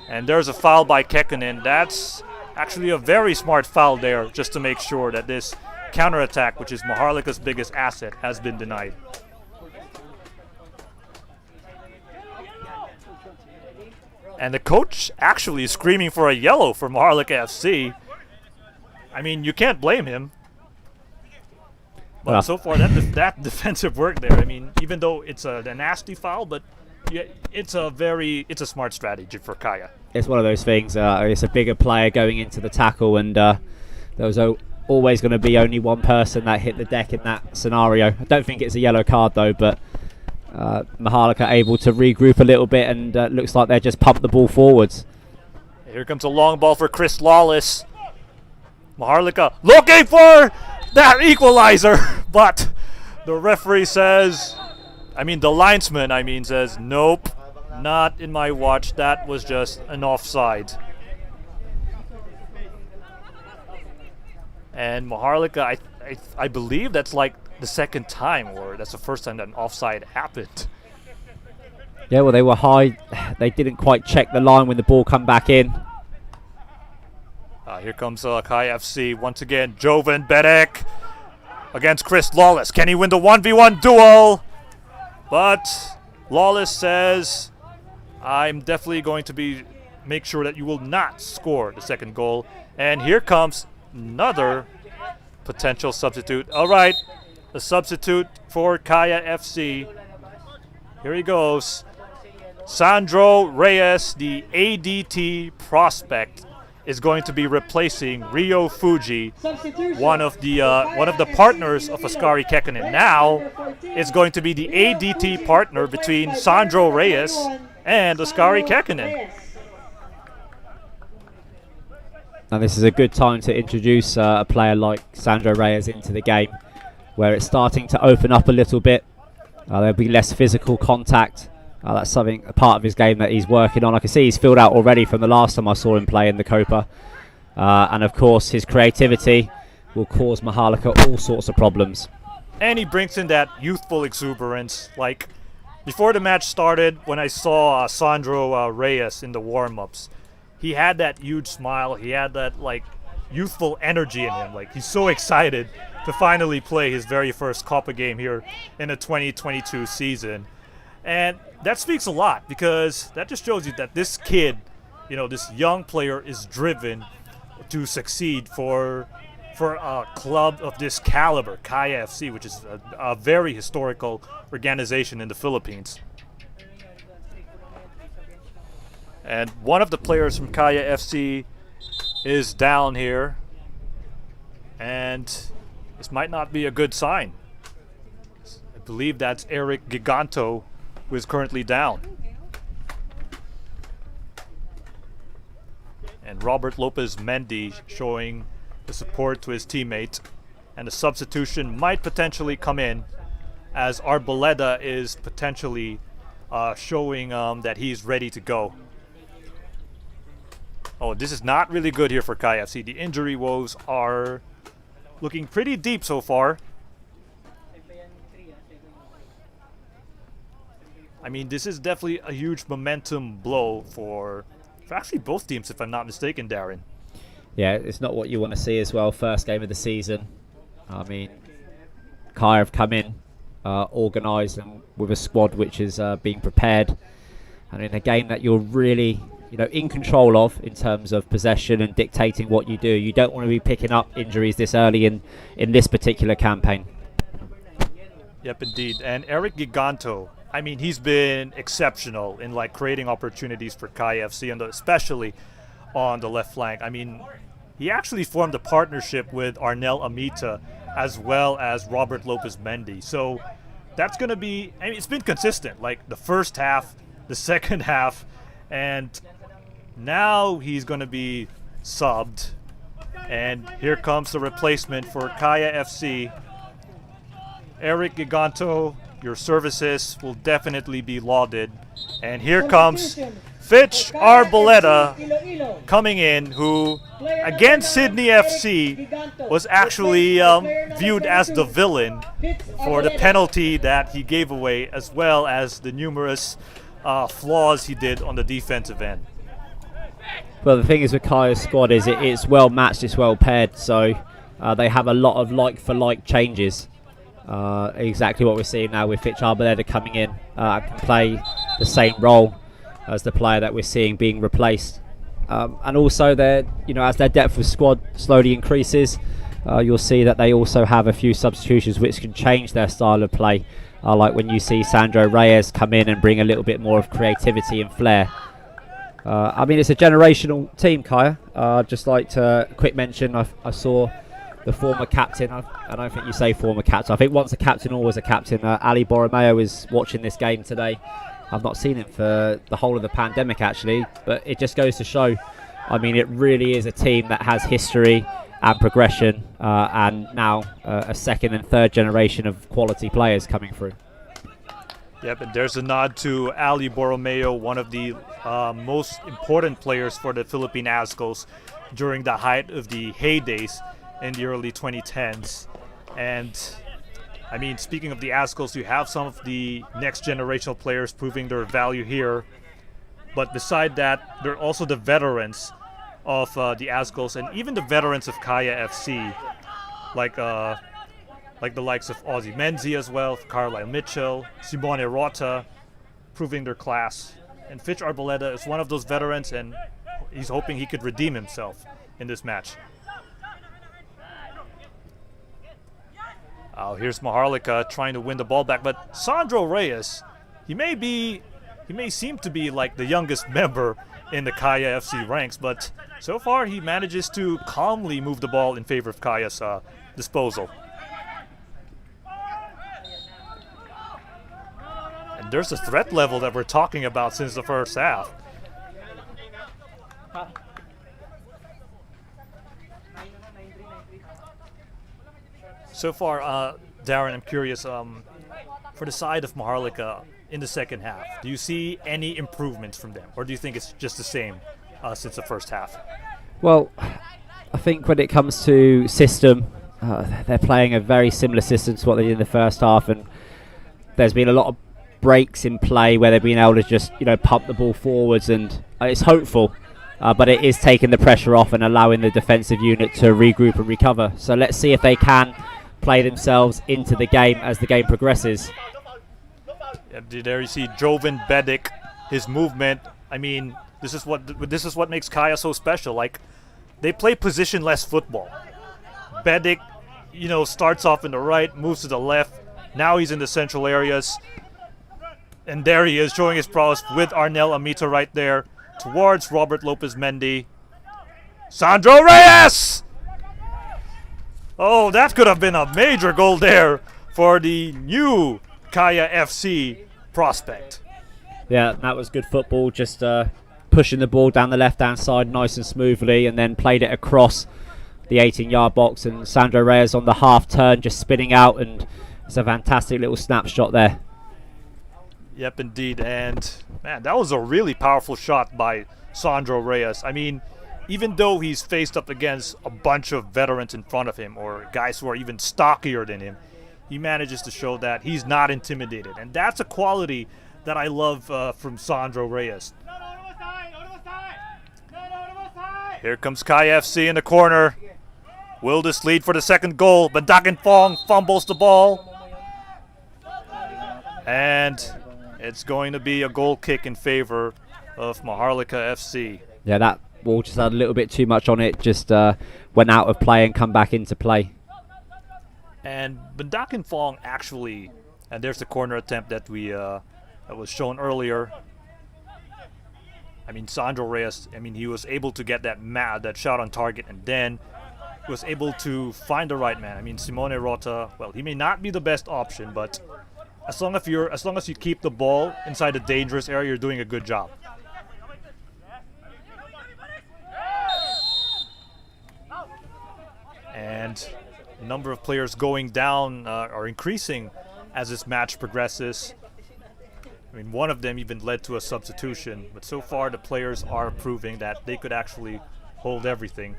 And there's a foul by Kekkonen. That's actually a very smart foul there, just to make sure that this counterattack, which is Maharlika's biggest asset, has been denied. And the coach actually is screaming for a yellow for Maharlika FC. I mean, you can't blame him. But so far, that defensive work there, I mean, even though it's a nasty foul, but yeah, it's a smart strategy for Kaya. It's one of those things. It's a bigger player going into the tackle, and there was always going to be only one person that hit the deck in that scenario. I don't think it's a yellow card though, but Maharlika able to regroup a little bit, and looks like they just pumped the ball forwards. Here comes a long ball for Chris Lawless. Maharlika looking for that equalizer, but the referee says, the linesman, says, nope, not in my watch. That was just an offside. And Maharlika, I believe that's like the second time, or that's the first time that an offside happened. Yeah, well, they were high. They didn't quite check the line when the ball come back in. Here comes Kaya FC once again. Jovan Bedek against Chris Lawless. Can he win the 1v1 duel? But Lawless says, I'm definitely going to make sure that you will not score the second goal. And here comes another potential substitute. All right, the substitute for Kaya FC. Here he goes. Sandro Reyes, the ADT prospect, is going to be replacing Rio Fuji, one of the partners of Askari Kekkonen. Now, it's going to be the ADT partner between Sandro Reyes and Askari Kekkonen. And this is a good time to introduce a player like Sandro Reyes into the game, where it's starting to open up a little bit. There'll be less physical contact. That's a part of his game that he's working on. I can see he's filled out already from the last time I saw him play in the Copa. And of course, his creativity will cause Maharlika all sorts of problems. And he brings in that youthful exuberance. Like, before the match started, when I saw Sandro Reyes in the warm-ups, he had that huge smile. He had that, youthful energy in him. He's so excited to finally play his very first Copa game here in the 2022 season. And that speaks a lot, because that just shows you that this kid, this young player is driven to succeed for a club of this caliber, Kaya FC, which is a very historical organization in the Philippines. And one of the players from Kaya FC is down here, and this might not be a good sign. I believe that's Eric Giganto, who is currently down. And Robert Lopez Mendy showing the support to his teammate. And the substitution might potentially come in, as Arboleda is potentially showing that he's ready to go. Oh, this is not really good here for Kaya FC. The injury woes are looking pretty deep so far. This is definitely a huge momentum blow for actually both teams, if I'm not mistaken, Darren. Yeah, it's not what you want to see as well. First game of the season. Kaya have come in, organised, and with a squad which is being prepared. And in a game that you're really in control of in terms of possession and dictating what you do. You don't want to be picking up injuries this early in this particular campaign. Yep, indeed. And Eric Giganto, I mean, he's been exceptional in like creating opportunities for Kaya FC, and especially on the left flank. I mean, he actually formed a partnership with Arnel Amita as well as Robert Lopez Mendy. So that's going to be, I mean, it's been consistent, like the first half, the second half, and now he's going to be subbed. And here comes the replacement for Kaya FC. Eric Giganto, your services will definitely be lauded. And here comes Fitch Arboleda coming in, who against Sydney FC was actually viewed as the villain for the penalty that he gave away, as well as the numerous flaws he did on the defensive end. Well, the thing is with Kaya's squad is it's well matched, it's well paired, so they have a lot of like-for-like changes. Exactly what we're seeing now with Fitch Arboleda coming in and can play the same role as the player that we're seeing being replaced. And also, as their depth of squad slowly increases, you'll see that they also have a few substitutions which can change their style of play. Like when you see Sandro Reyes come in and bring a little bit more of creativity and flair. I mean, it's a generational team, Kaya. Just like to quick mention, I saw the former captain. I don't think you say former captain. I think once a captain, always a captain. Ali Borromeo is watching this game today. I've not seen it for the whole of the pandemic, actually, but it just goes to show, I mean, it really is a team that has history and progression, and now a second and third generation of quality players coming through. Yep, and there's a nod to Ali Borromeo, one of the most important players for the Philippine Azkals during the height of the heydays in the early 2010s. And I mean, speaking of the Azkals, you have some of the next generational players proving their value here. But beside that, there are also the veterans of the Azkals, and even the veterans of Kaya FC, like the likes of Ozzie Menzi as well, Carlisle Mitchell, Simone Rota, proving their class. And Fitch Arboleda is one of those veterans, and he's hoping he could redeem himself in this match. Here's Maharlika trying to win the ball back, but Sandro Reyes, he may seem to be like the youngest member in the Kaya FC ranks, but so far he manages to calmly move the ball in favor of Kaya's disposal. And there's a threat level that we're talking about since the first half. So far, Darren, I'm curious, for the side of Maharlika in the second half, do you see any improvements from them? Or do you think it's just the same since the first half? Well, I think when it comes to system, they're playing a very similar system to what they did in the first half, and there's been a lot of breaks in play where they've been able to just, pump the ball forwards, and it's hopeful. But it is taking the pressure off and allowing the defensive unit to regroup and recover. So let's see if they can play themselves into the game as the game progresses. There you see Jovan Bedic, his movement. I mean, this is what makes Kaya so special. Like, they play positionless football. Bedic, starts off in the right, moves to the left. Now he's in the central areas. And there he is, showing his prowess with Arnel Amita right there towards Robert Lopez Mendy. Sandro Reyes! Oh, that could have been a major goal there for the new Kaya FC prospect. Yeah, that was good football, just pushing the ball down the left-hand side nice and smoothly, and then played it across the 18-yard box, and Sandro Reyes on the half turn just spinning out, and it's a fantastic little snapshot there. Yep, indeed. And man, that was a really powerful shot by Sandro Reyes. I mean, even though he's faced up against a bunch of veterans in front of him, or guys who are even stockier than him, he manages to show that he's not intimidated. And that's a quality that I love from Sandro Reyes. Here comes Kaya FC in the corner. Will this lead for the second goal? But Dakin Fong fumbles the ball. And it's going to be a goal kick in favor of Maharlika FC. Yeah, that ball just had a little bit too much on it, just went out of play and come back into play. And Bandakin Fong actually, and there's the corner attempt that that was shown earlier. I mean, Sandro Reyes, I mean, he was able to get that shot on target, and then was able to find the right man. I mean, Simone Rota, well, he may not be the best option, but as long as you keep the ball inside the dangerous area, you're doing a good job. And the number of players going down are increasing as this match progresses. I mean, one of them even led to a substitution, but so far the players are proving that they could actually hold everything.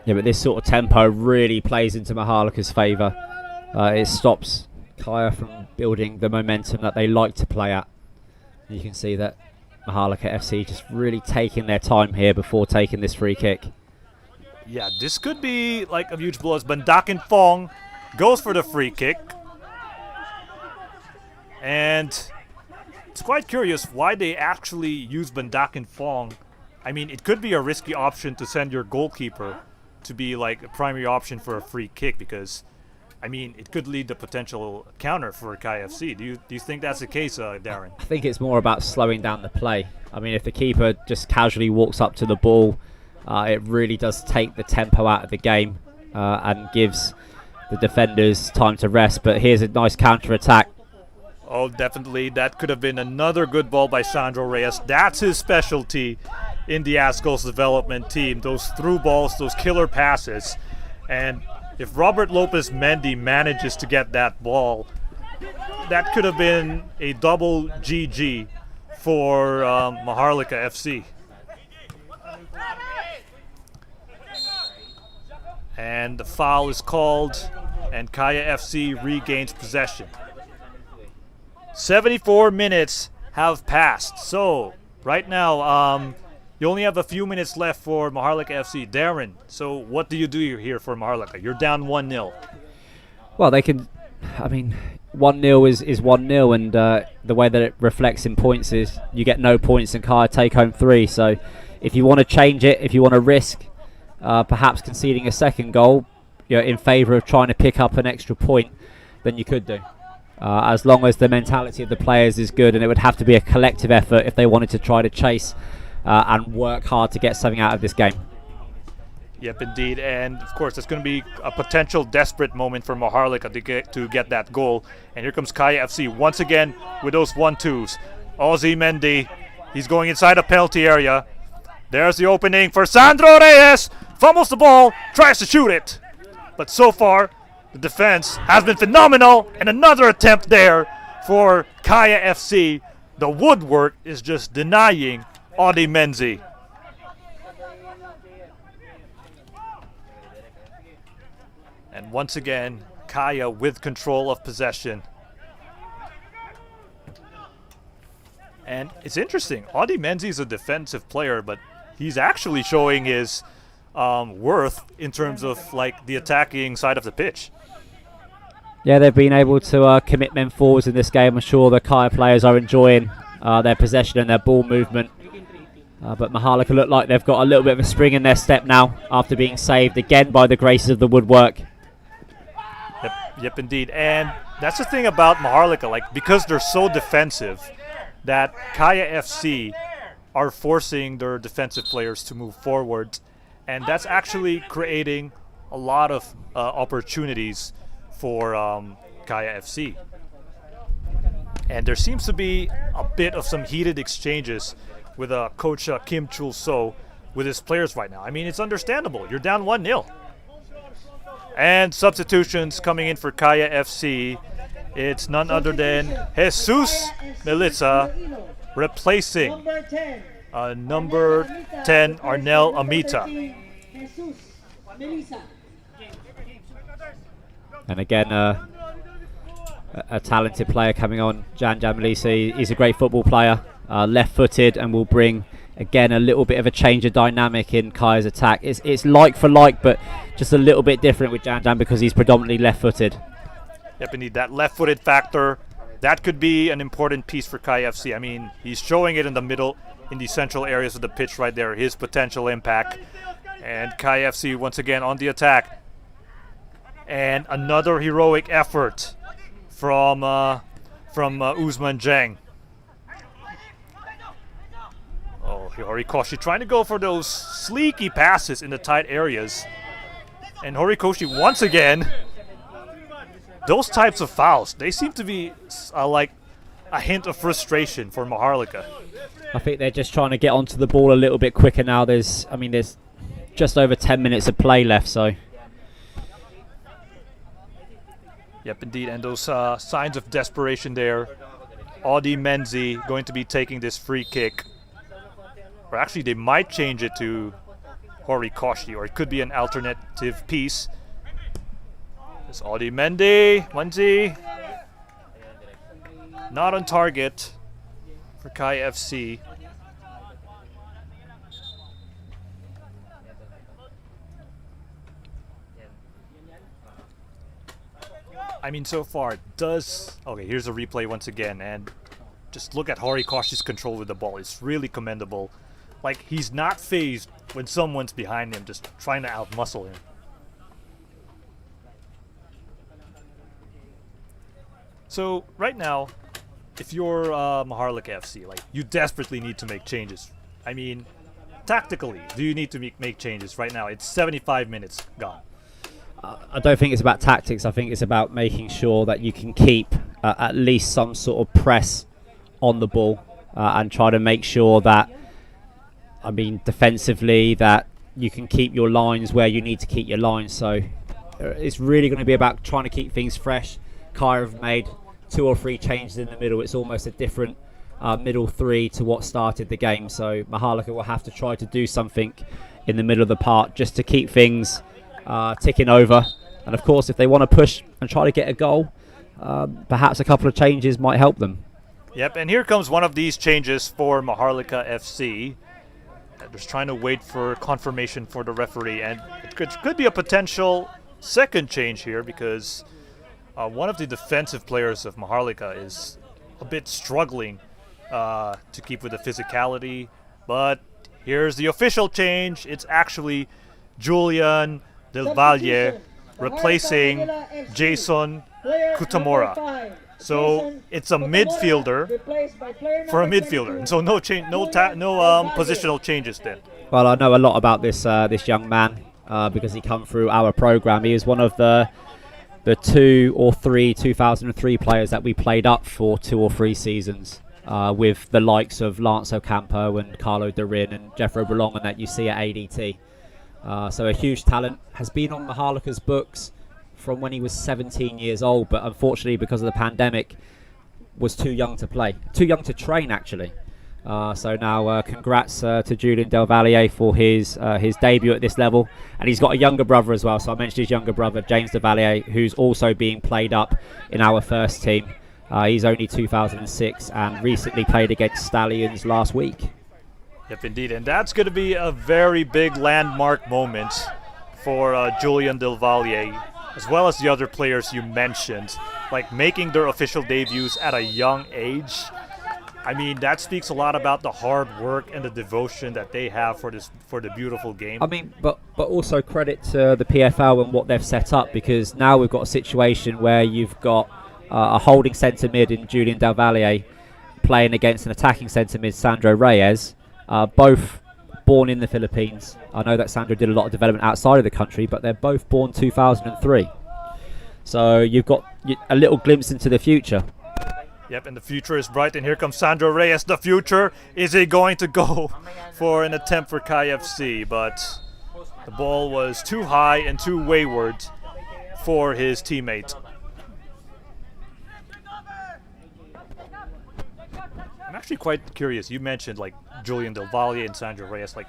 Yeah, but this sort of tempo really plays into Maharlika's favour. It stops Kaya from building the momentum that they like to play at. You can see that Maharlika FC just really taking their time here before taking this free kick. Yeah, this could be like a huge blow as Bandakin Fong goes for the free kick. And it's quite curious why they actually use Bandakin Fong. I mean, it could be a risky option to send your goalkeeper to be like a primary option for a free kick, because I mean, it could lead to potential counter for KFC. Do you think that's the case, Darren? I think it's more about slowing down the play. I mean, if the keeper just casually walks up to the ball, it really does take the tempo out of the game and gives the defenders time to rest. But here's a nice counter-attack. Oh, definitely. That could have been another good ball by Sandro Reyes. That's his specialty in the Ascos development team. Those through balls, those killer passes. And if Robert Lopez Mendy manages to get that ball, that could have been a double GG for Maharlika FC. And the foul is called, and Kaya FC regains possession. 74 minutes have passed. So, right now, you only have a few minutes left for Maharlika FC. Darren, so what do you do here for Maharlika? You're down 1-0. Well, they can, I mean, 1-0 is 1-0, and the way that it reflects in points is you get no points and Kaya take home 3. So, if you want to change it, if you want to risk perhaps conceding a second goal, you know, in favour of trying to pick up an extra point, then you could do. As long as the mentality of the players is good, and it would have to be a collective effort if they wanted to try to chase and work hard to get something out of this game. Yep, indeed. And, of course, it's going to be a potential desperate moment for Maharlika to get that goal. And here comes Kaya FC once again with those 1-2s. Ozzy Mendy, he's going inside the penalty area. There's the opening for Sandro Reyes. Fumbles the ball, tries to shoot it. But so far, the defense has been phenomenal. And another attempt there for Kaya FC. The woodwork is just denying Audi Menzi. And once again, Kaya with control of possession. And it's interesting, Audi Menzi is a defensive player, but he's actually showing his worth in terms of like the attacking side of the pitch. Yeah, they've been able to commit men forwards in this game. I'm sure the Kaya players are enjoying their possession and their ball movement. But Maharlika look like they've got a little bit of a spring in their step now after being saved again by the graces of the woodwork. Yep, indeed. And that's the thing about Maharlika, like, because they're so defensive, that Kaya FC are forcing their defensive players to move forward. And that's actually creating a lot of opportunities for Kaya FC. And there seems to be a bit of some heated exchanges with Coach Kim Chul-so with his players right now. I mean, it's understandable. You're down 1-0. And substitutions coming in for Kaya FC. It's none other than Jesus Melitza replacing number 10, Arnel Amita. And again, a talented player coming on, Jan Melisa. He's a great football player, left-footed, and will bring, again, a little bit of a change of dynamic in Kaya's attack. It's like for like, but just a little bit different with Jan because he's predominantly left-footed. Yep, indeed, that left-footed factor that could be an important piece for KFC. I mean, he's showing it in the middle, in the central areas of the pitch right there, his potential impact. And KFC once again on the attack. And another heroic effort from Usman Jang. Oh, Horikoshi trying to go for those sleeky passes in the tight areas. And Horikoshi once again, those types of fouls, they seem to be like a hint of frustration for Maharlika. I think they're just trying to get onto the ball a little bit quicker now. There's just over 10 minutes of play left, so. Yep, indeed, and those signs of desperation there. Audi Menzi going to be taking this free kick. Or actually, they might change it to Horikoshi, or it could be an alternative piece. It's Audi Menzi. Not on target for KFC. I mean, so far it does. Okay, here's a replay once again, and just look at Horikoshi's control with the ball. It's really commendable. Like, he's not phased when someone's behind him, just trying to outmuscle him. So right now, if you're Maharlika FC, like, you desperately need to make changes. I mean, tactically, do you need to make changes right now? It's 75 minutes gone. I don't think it's about tactics. I think it's about making sure that you can keep at least some sort of press on the ball and try to make sure that, I mean, defensively, that you can keep your lines where you need to keep your lines. So it's really going to be about trying to keep things fresh. Kaya have made 2 or 3 changes in the middle. It's almost a different middle three to what started the game. So Maharlika will have to try to do something in the middle of the park just to keep things ticking over. And of course, if they want to push and try to get a goal, perhaps a couple of changes might help them. Yep, and here comes one of these changes for Maharlika FC. Just trying to wait for confirmation for the referee, and it could be a potential second change here, because one of the defensive players of Maharlika is a bit struggling to keep with the physicality. But here's the official change. It's actually Julian Del Valle replacing Jason Kutamura. So it's a midfielder for a midfielder, and so no change, no positional changes then. Well, I know a lot about this young man because he come through our program. He is one of the 2 or 3 2003 players that we played up for 2 or 3 seasons with the likes of Lance Ocampo and Carlo Darin and Jeffro Belong, and that you see at ADT. So a huge talent, has been on Maharlika's books from when he was 17 years old, but unfortunately because of the pandemic was too young to play, too young to train actually. So now congrats to Julian Del Valle for his debut at this level, and he's got a younger brother as well. So I mentioned his younger brother James Del Valle, who's also being played up in our first team. He's only 2006 and recently played against Stallions last week. Yep, indeed, and that's going to be a very big landmark moment for Julian Del Valle, as well as the other players you mentioned, like making their official debuts at a young age. I mean, that speaks a lot about the hard work and the devotion that they have for the beautiful game. I mean, but also credit to the PFL and what they've set up, because now we've got a situation where you've got a holding centre mid in Julian Del Valle playing against an attacking centre mid, Sandro Reyes, both born in the Philippines. I know that Sandro did a lot of development outside of the country, but they're both born 2003. So you've got a little glimpse into the future. Yep, and the future is bright, and here comes Sandro Reyes, the future. Is he going to go for an attempt for KFC? But the ball was too high and too wayward for his teammate. I'm actually quite curious. You mentioned like Julian Del Valle and Sandro Reyes, like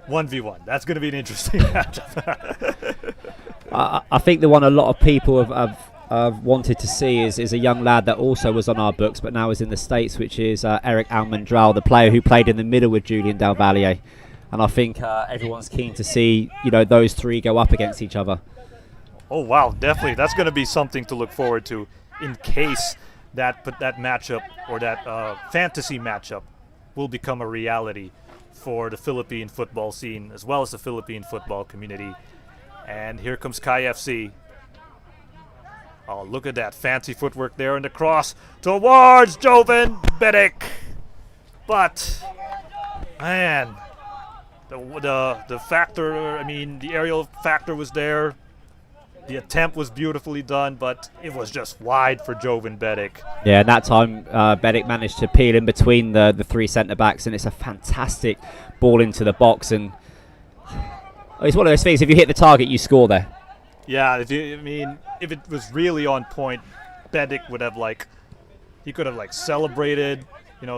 1v1. That's going to be an interesting matchup. I think the one a lot of people have wanted to see is a young lad that also was on our books but now is in the States, which is Eric Almendral, the player who played in the middle with Julian Del Valle. And I think everyone's keen to see, those 3 go up against each other. Oh wow, definitely. That's going to be something to look forward to in case that matchup, or that fantasy matchup, will become a reality for the Philippine football scene as well as the Philippine football community. And here comes KFC. Oh, look at that fancy footwork there in the cross towards Joven Bedic. But man, the factor, I mean, the aerial factor was there. The attempt was beautifully done, but it was just wide for Joven Bedic. Yeah, and that time Bedic managed to peel in between the three centre-backs, and it's a fantastic ball into the box. And it's one of those things, if you hit the target, you score there. Yeah, if it was really on point, Bedic would have he could have celebrated,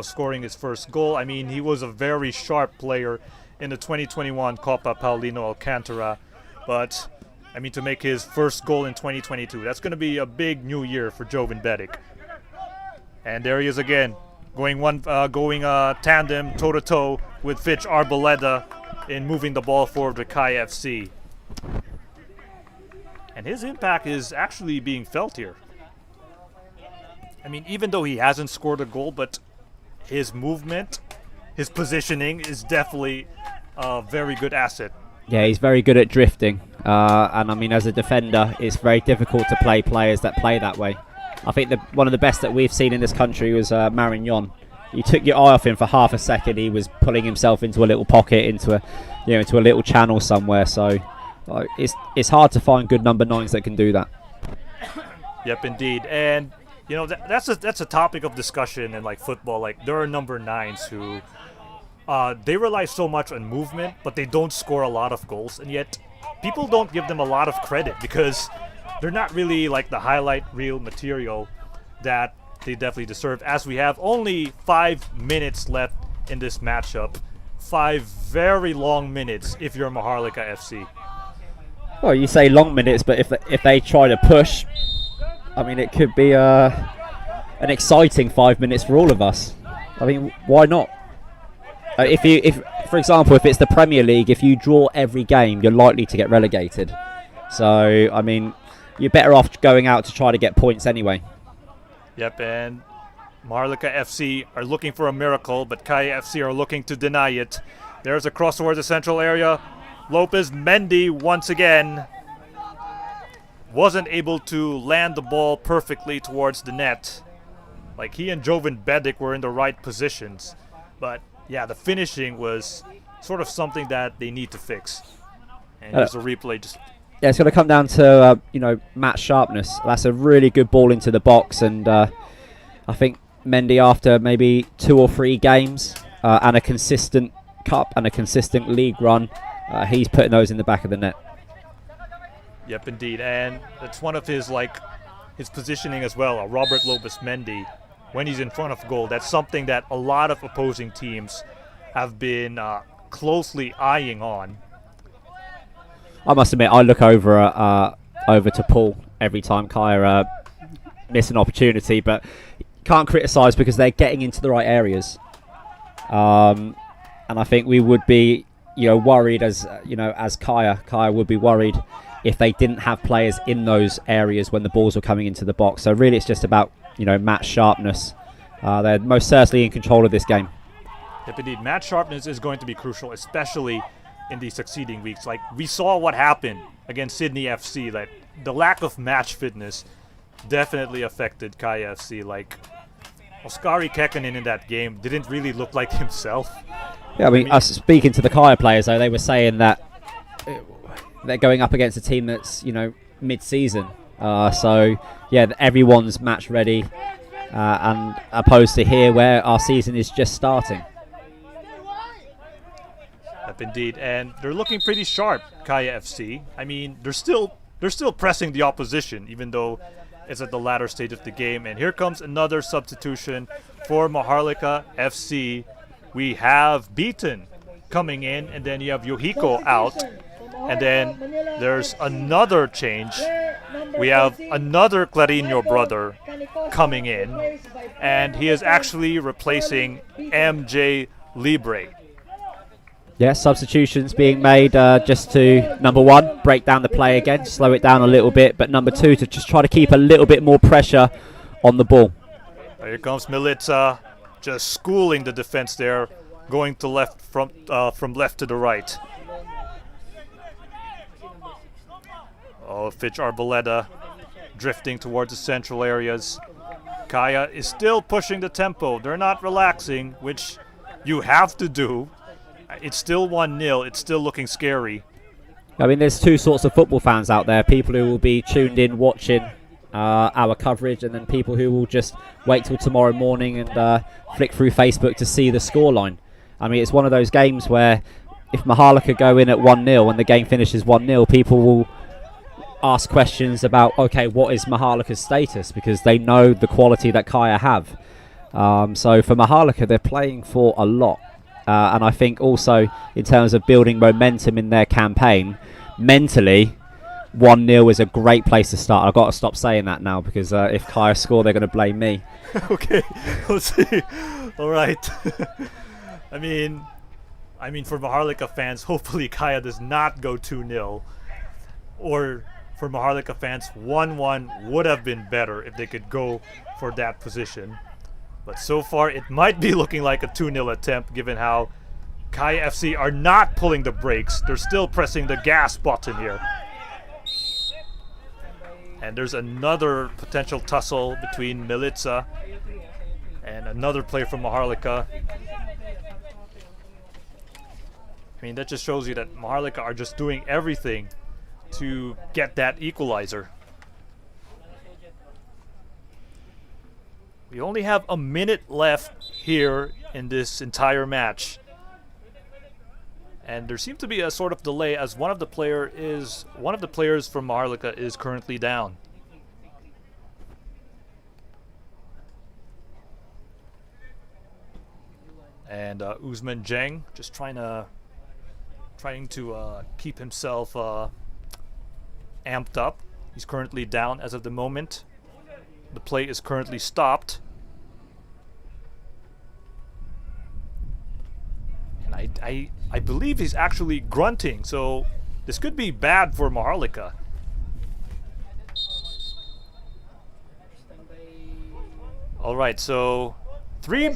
scoring his first goal. I mean, he was a very sharp player in the 2021 Copa Paulino Alcantara, but I mean, to make his first goal in 2022, that's going to be a big new year for Joven Bedic. And there he is again, going tandem, toe-to-toe with Fitch Arboleda in moving the ball forward with KFC. And his impact is actually being felt here. I mean, even though he hasn't scored a goal, but his movement, his positioning is definitely a very good asset. Yeah, he's very good at drifting. And I mean, as a defender, it's very difficult to play players that play that way. I think one of the best that we've seen in this country was Marignon. You took your eye off him for half a second. He was pulling himself into a little pocket, into a little channel somewhere. So it's hard to find good number 9s that can do that. Yep, indeed. And that's a topic of discussion in football. There are number 9s who they rely so much on movement, but they don't score a lot of goals, and yet people don't give them a lot of credit because they're not really the highlight reel material that they definitely deserve, as we have only 5 minutes left in this matchup. 5 very long minutes if you're Maharlika FC. Well, you say long minutes, but if they try to push, I mean, it could be an exciting 5 minutes for all of us. I mean, why not? If for example, if it's the Premier League, if you draw every game, you're likely to get relegated. So, I mean, you're better off going out to try to get points anyway. Yep, and Maharlika FC are looking for a miracle, but Kaya FC are looking to deny it. There's a cross towards the central area. Lopez Mendy once again wasn't able to land the ball perfectly towards the net. He and Joven Bedic were in the right positions, but yeah, the finishing was sort of something that they need to fix. And there's a replay. Yeah, it's going to come down to match sharpness. That's a really good ball into the box, and I think Mendy, after maybe 2 or 3 games and a consistent cup and a consistent league run, he's putting those in the back of the net. Yep, indeed, and it's one of his his positioning as well. Robert Lopez Mendy, when he's in front of goal, that's something that a lot of opposing teams have been closely eyeing on. I must admit, I look over to Paul every time Kaya miss an opportunity, but can't criticise because they're getting into the right areas. And I think we would be, worried as Kaya would be worried if they didn't have players in those areas when the balls were coming into the box. So really, it's just about match sharpness. They're most certainly in control of this game. Yep, indeed. Match sharpness is going to be crucial, especially in the succeeding weeks. We saw what happened against Sydney FC. The lack of match fitness definitely affected Kaya FC. Oskari Kekkonen in that game didn't really look like himself. Yeah, I mean, us speaking to the Kaya players, though, they were saying that they're going up against a team that's, mid-season. So, yeah, everyone's match ready, and opposed to here where our season is just starting. Yep, indeed, and they're looking pretty sharp, Kaya FC. I mean, they're still pressing the opposition, even though it's at the latter stage of the game. And here comes another substitution for Maharlika FC. We have Beaton coming in, and then you have Yohiko out. And then there's another change. We have another Clarino brother coming in, and he is actually replacing MJ Libre. Yeah, substitutions being made just to, number 1, break down the play again, slow it down a little bit, but number 2, to just try to keep a little bit more pressure on the ball. Here comes Milica, just schooling the defense there, going to left from left to the right. Oh, Fitch Arboleda drifting towards the central areas. Kaya is still pushing the tempo. They're not relaxing, which you have to do. It's still 1-0. It's still looking scary. I mean, there's two sorts of football fans out there. People who will be tuned in watching our coverage, and then people who will just wait till tomorrow morning and flick through Facebook to see the scoreline. I mean, it's one of those games where if Maharlika go in at 1-0 and the game finishes 1-0, people will ask questions about, okay, what is Maharlika's status? Because they know the quality that Kaya have. So for Maharlika, they're playing for a lot. And I think also in terms of building momentum in their campaign, mentally, 1-0 is a great place to start. I've got to stop saying that now because if Kaya score, they're going to blame me. Okay, let's see. All right. I mean, for Maharlika fans, hopefully Kaya does not go 2-0. Or for Maharlika fans, 1-1 would have been better if they could go for that position. But so far, it might be looking like a 2-0 attempt, given how Kaya FC are not pulling the brakes. They're still pressing the gas button here. And there's another potential tussle between Milica and another player from Maharlika. I mean, that just shows you that Maharlika are just doing everything to get that equalizer. We only have a minute left here in this entire match. And there seems to be a sort of delay as one of the players from Maharlika is currently down. And Usman Jeng just trying to keep himself amped up. He's currently down as of the moment. The play is currently stopped. And I believe he's actually grunting, so this could be bad for Maharlika. All right, so three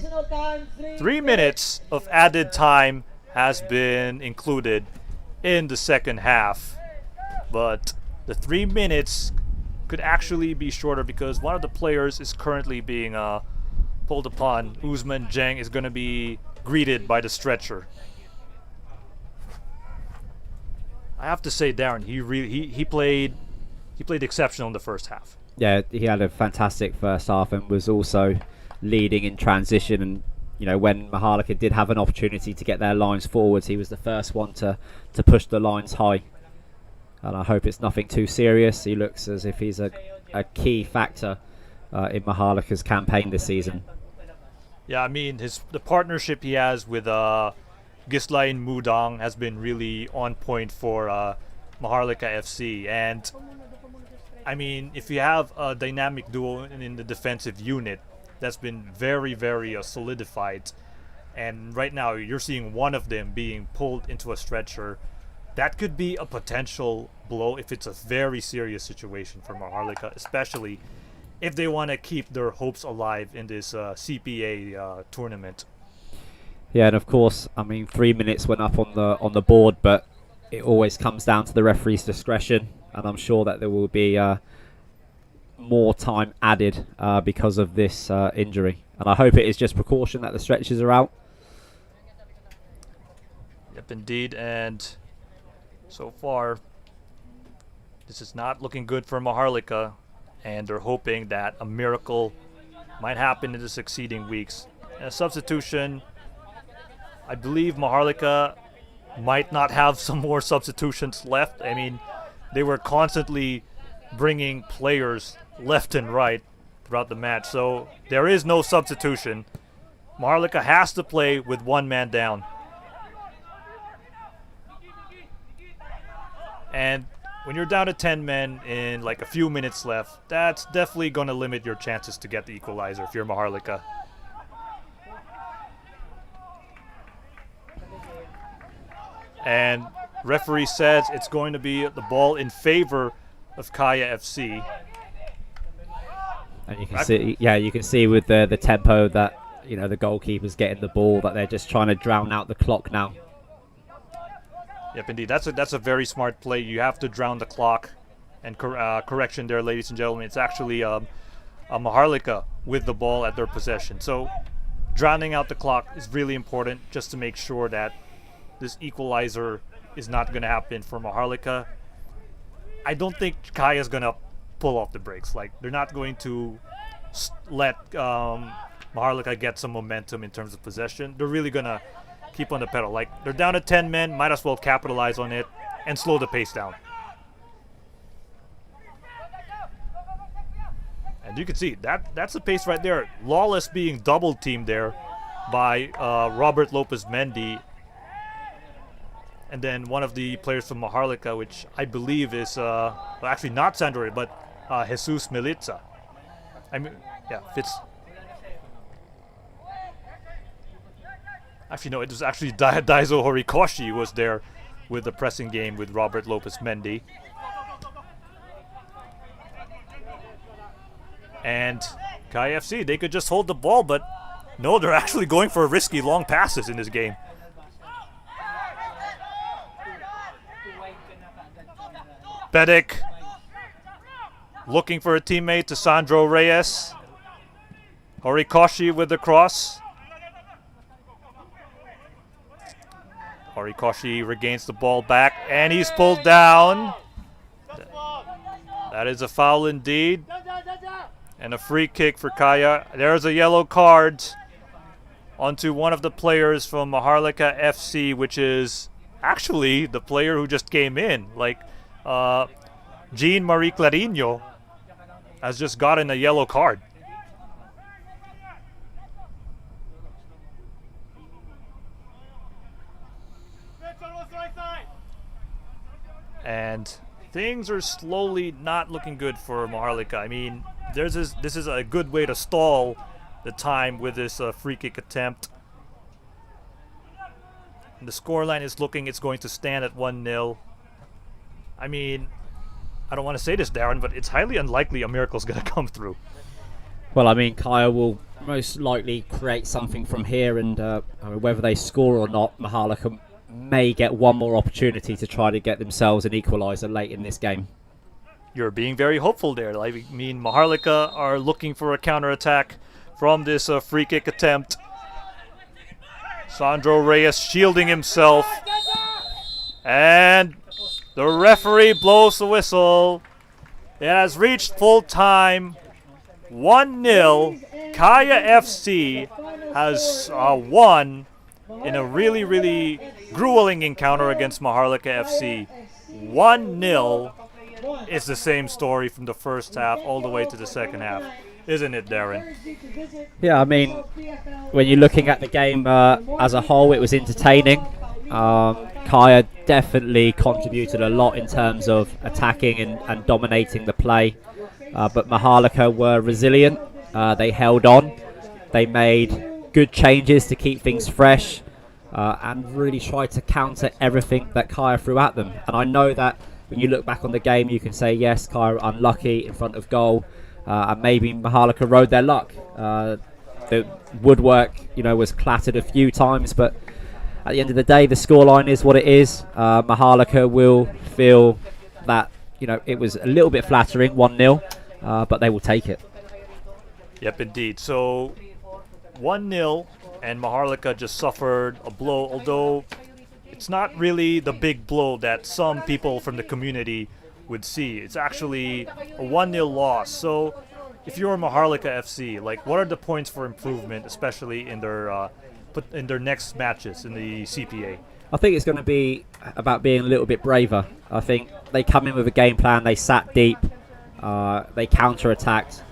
minutes of added time has been included in the second half, but the 3 minutes could actually be shorter because one of the players is currently being pulled upon. Usman Jeng is going to be greeted by the stretcher. I have to say, Darren, he played exceptional in the first half. Yeah, he had a fantastic first half and was also leading in transition. And you know, when Maharlika did have an opportunity to get their lines forwards, he was the first one to push the lines high. And I hope it's nothing too serious. He looks as if he's a key factor in Maharlika's campaign this season. Yeah, I mean, the partnership he has with Gislain Mudang has been really on point for Maharlika FC. And I mean, if you have a dynamic duo in the defensive unit, that's been very, very solidified. And right now, you're seeing one of them being pulled into a stretcher. That could be a potential blow if it's a very serious situation for Maharlika, especially if they want to keep their hopes alive in this CPA tournament. Yeah, and of course, I mean, 3 minutes went up on the board, but it always comes down to the referee's discretion, and I'm sure that there will be more time added because of this injury. And I hope it is just precaution that the stretchers are out. Yep, indeed, and so far, this is not looking good for Maharlika, and they're hoping that a miracle might happen in the succeeding weeks. And a substitution, I believe Maharlika might not have some more substitutions left. I mean, they were constantly bringing players left and right throughout the match, so there is no substitution. Maharlika has to play with one man down. And when you're down to 10 men in like a few minutes left, that's definitely going to limit your chances to get the equalizer if you're Maharlika. And referee says it's going to be the ball in favor of Kaya FC. And you can see, you can see with the tempo that the goalkeeper's getting the ball, that they're just trying to drown out the clock now. Yep, indeed. That's a very smart play. You have to drown the clock. And correction there, ladies and gentlemen. It's actually a Maharlika with the ball at their possession. So drowning out the clock is really important, just to make sure that this equalizer is not going to happen for Maharlika. I don't think Kaya's going to pull off the brakes. Like, they're not going to let Maharlika get some momentum in terms of possession. They're really going to keep on the pedal. Like, they're down to 10 men, might as well capitalize on it and slow the pace down. And you can see that's the pace right there. Lawless being double teamed there by Robert Lopez Mendy. And then one of the players from Maharlika, which I believe is, well, actually not Sandro, but Jesus Milica. I mean, yeah, fits. Actually, no, it was actually Daizo Horikoshi was there with the pressing game with Robert Lopez Mendy. And Kaya FC, they could just hold the ball, but no, they're actually going for risky long passes in this game. Bedek looking for a teammate to Sandro Reyes. Horikoshi with the cross. Horikoshi regains the ball back, and he's pulled down. That is a foul indeed. And a free kick for Kaya. There's a yellow card onto one of the players from Maharlika FC, which is actually the player who just came in. Like, Jean-Marie Clarino has just gotten a yellow card. And things are slowly not looking good for Maharlika. I mean, this is a good way to stall the time with this free kick attempt. And the scoreline is looking, it's going to stand at 1-0. I mean, I don't want to say this, Darren, but it's highly unlikely a miracle's going to come through. Well, I mean, Kaya will most likely create something from here, and I mean, whether they score or not, Maharlika may get one more opportunity to try to get themselves an equaliser late in this game. You're being very hopeful there. I mean, Maharlika are looking for a counter-attack from this free kick attempt. Sandro Reyes shielding himself. And the referee blows the whistle. It has reached full time. 1-0. Kaya FC has won in a really, really grueling encounter against Maharlika FC. 1-0 is the same story from the first half all the way to the second half. Isn't it, Darren? Yeah, I mean, when you're looking at the game as a whole, it was entertaining. Kaya definitely contributed a lot in terms of attacking and dominating the play. But Maharlika were resilient. They held on. They made good changes to keep things fresh and really tried to counter everything that Kaya threw at them. And I know that when you look back on the game, you can say, yes, Kaya were unlucky in front of goal. And maybe Maharlika rode their luck. The woodwork, was clattered a few times, but at the end of the day, the scoreline is what it is. Maharlika will feel that, it was a little bit flattering, 1-0, but they will take it. Yep, indeed. So 1-0, and Maharlika just suffered a blow, although it's not really the big blow that some people from the community would see. It's actually a 1-0 loss. So if you're Maharlika FC, like, what are the points for improvement, especially in their next matches in the CPA? I think it's going to be about being a little bit braver. I think they come in with a game plan, they sat deep, they counter-attacked,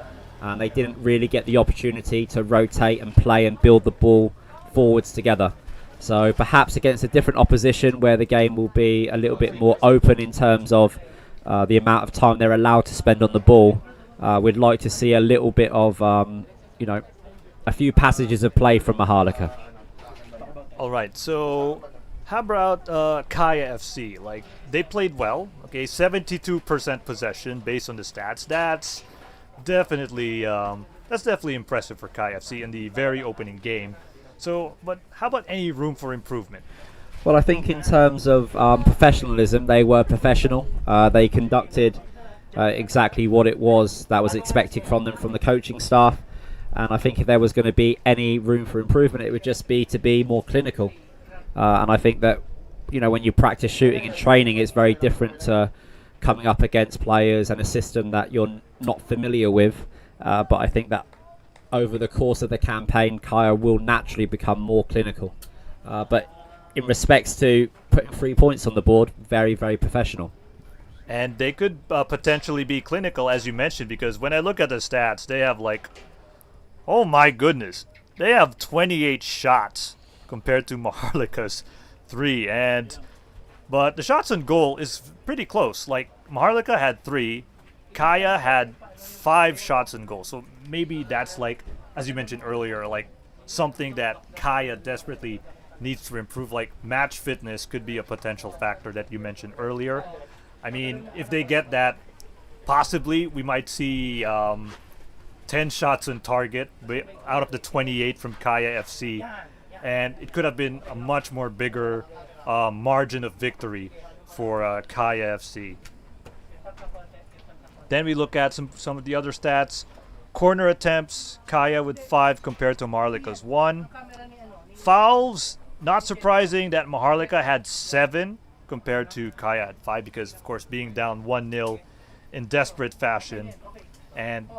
and they didn't really get the opportunity to rotate and play and build the ball forwards together. So perhaps against a different opposition where the game will be a little bit more open in terms of the amount of time they're allowed to spend on the ball, we'd like to see a little bit of, a few passages of play from Maharlika. All right, so how about Kaya FC? Like, they played well. Okay, 72% possession based on the stats. That's definitely that's definitely impressive for Kai FC in the very opening game. So, but how about any room for improvement? Well, I think in terms of professionalism, they were professional. They conducted exactly what it was that was expected from them from the coaching staff. And I think if there was going to be any room for improvement, it would just be to be more clinical. And I think that, when you practice shooting in training, it's very different to coming up against players and a system that you're not familiar with. But I think that over the course of the campaign, Kaya will naturally become more clinical. But in respects to putting 3 points on the board, very, very professional. And they could potentially be clinical, as you mentioned, because when I look at the stats, they have oh my goodness, they have 28 shots compared to Maharlika's 3. But the shots on goal is pretty close. Like, Maharlika had 3, Kaya had 5 shots on goal. So maybe that's as you mentioned earlier, something that Kaya desperately needs to improve. Like, match fitness could be a potential factor that you mentioned earlier. I mean, if they get that, possibly we might see 10 shots on target out of the 28 from Kaya FC. And it could have been a much more bigger margin of victory for Kaya FC. Then we look at some of the other stats. Corner attempts, Kaya with 5 compared to Maharlika's 1. Fouls, not surprising that Maharlika had 7 compared to Kaya at 5, because of course being down 1-0 in desperate fashion and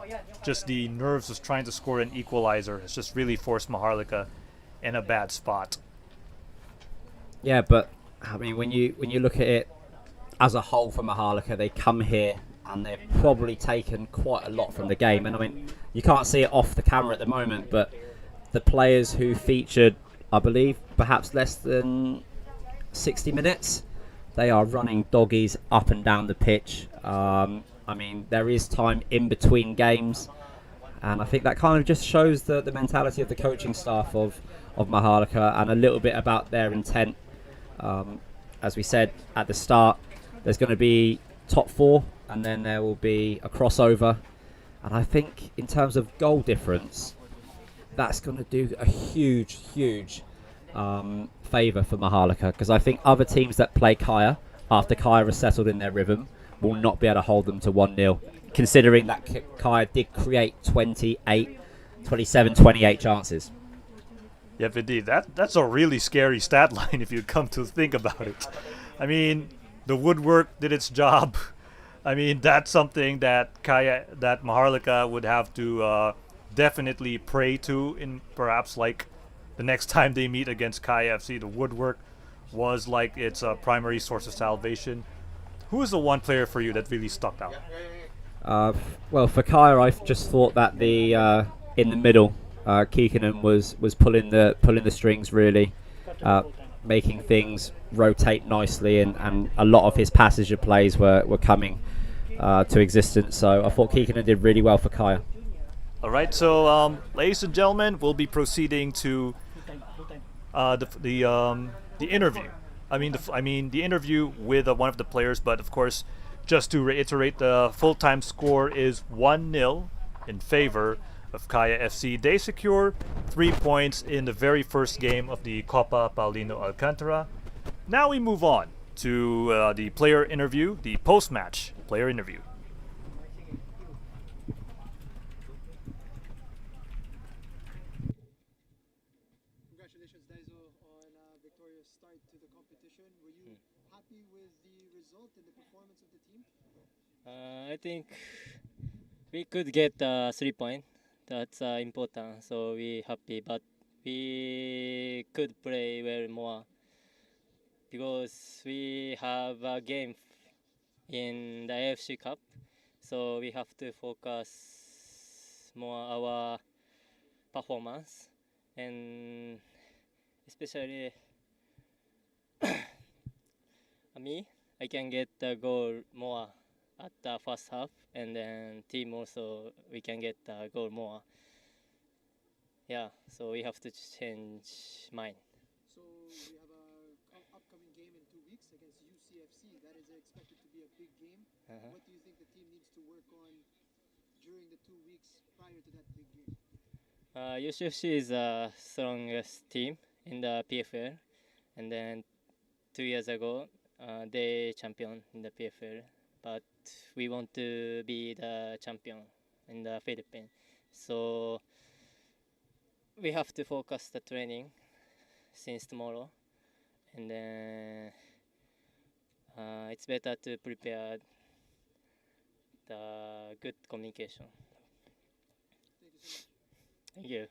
just the nerves of trying to score an equalizer has just really forced Maharlika in a bad spot. Yeah, but I mean, when you look at it as a whole for Maharlika, they come here and they've probably taken quite a lot from the game. And I mean, you can't see it off the camera at the moment, but the players who featured, I believe, perhaps less than 60 minutes, they are running doggies up and down the pitch. I mean, there is time in between games, and I think that kind of just shows the mentality of the coaching staff of Maharlika and a little bit about their intent. As we said at the start, there's going to be top 4, and then there will be a crossover. And I think in terms of goal difference, that's going to do a huge favour for Maharlika, because I think other teams that play Kaya, after Kaya has settled in their rhythm, will not be able to hold them to 1-0, considering that Kaya did create 27, 28 chances. Yep, indeed. That's a really scary stat line if you come to think about it. I mean, the woodwork did its job. I mean, that's something that Maharlika would have to definitely pray to in perhaps the next time they meet against Kaya FC. The woodwork was its primary source of salvation. Who is the one player for you that really stuck out? Well, for Kaya, I just thought that the in the middle, Kikkonen was pulling the strings, really, making things rotate nicely, and a lot of his passenger plays were coming to existence. So I thought Kikkonen did really well for Kaya. All right, so ladies and gentlemen, we'll be proceeding to the interview. I mean the interview with one of the players. But of course, just to reiterate, the full-time score is 1-0 in favor of Kaya FC. They secure 3 points in the very first game of the Copa Paulino Alcantara. Now we move on to the player interview, the post-match player interview. Congratulations, Daiso, on a victorious start to the competition. Were you happy with the result and the performance of the team? I think we could get 3 points. That's important. So we happy, but we could play well more because we have a game in the AFC Cup. So we have to focus more our performance, and especially me, I can get the goal more at the first half, and then team also we can get the goal more. Yeah, so we have to change mine. So we have a upcoming game in 2 weeks against UCFC. That is expected to be a big game. Uh-huh. What do you think the team needs to work on during the 2 weeks prior to that big game? UCFC is the strongest team in the PFL, and then 2 years ago they champion in the PFL, but we want to be the champion in the Philippines. So we have to focus the training since tomorrow, and then it's better to prepare the good communication. Thank you so much. Thank you.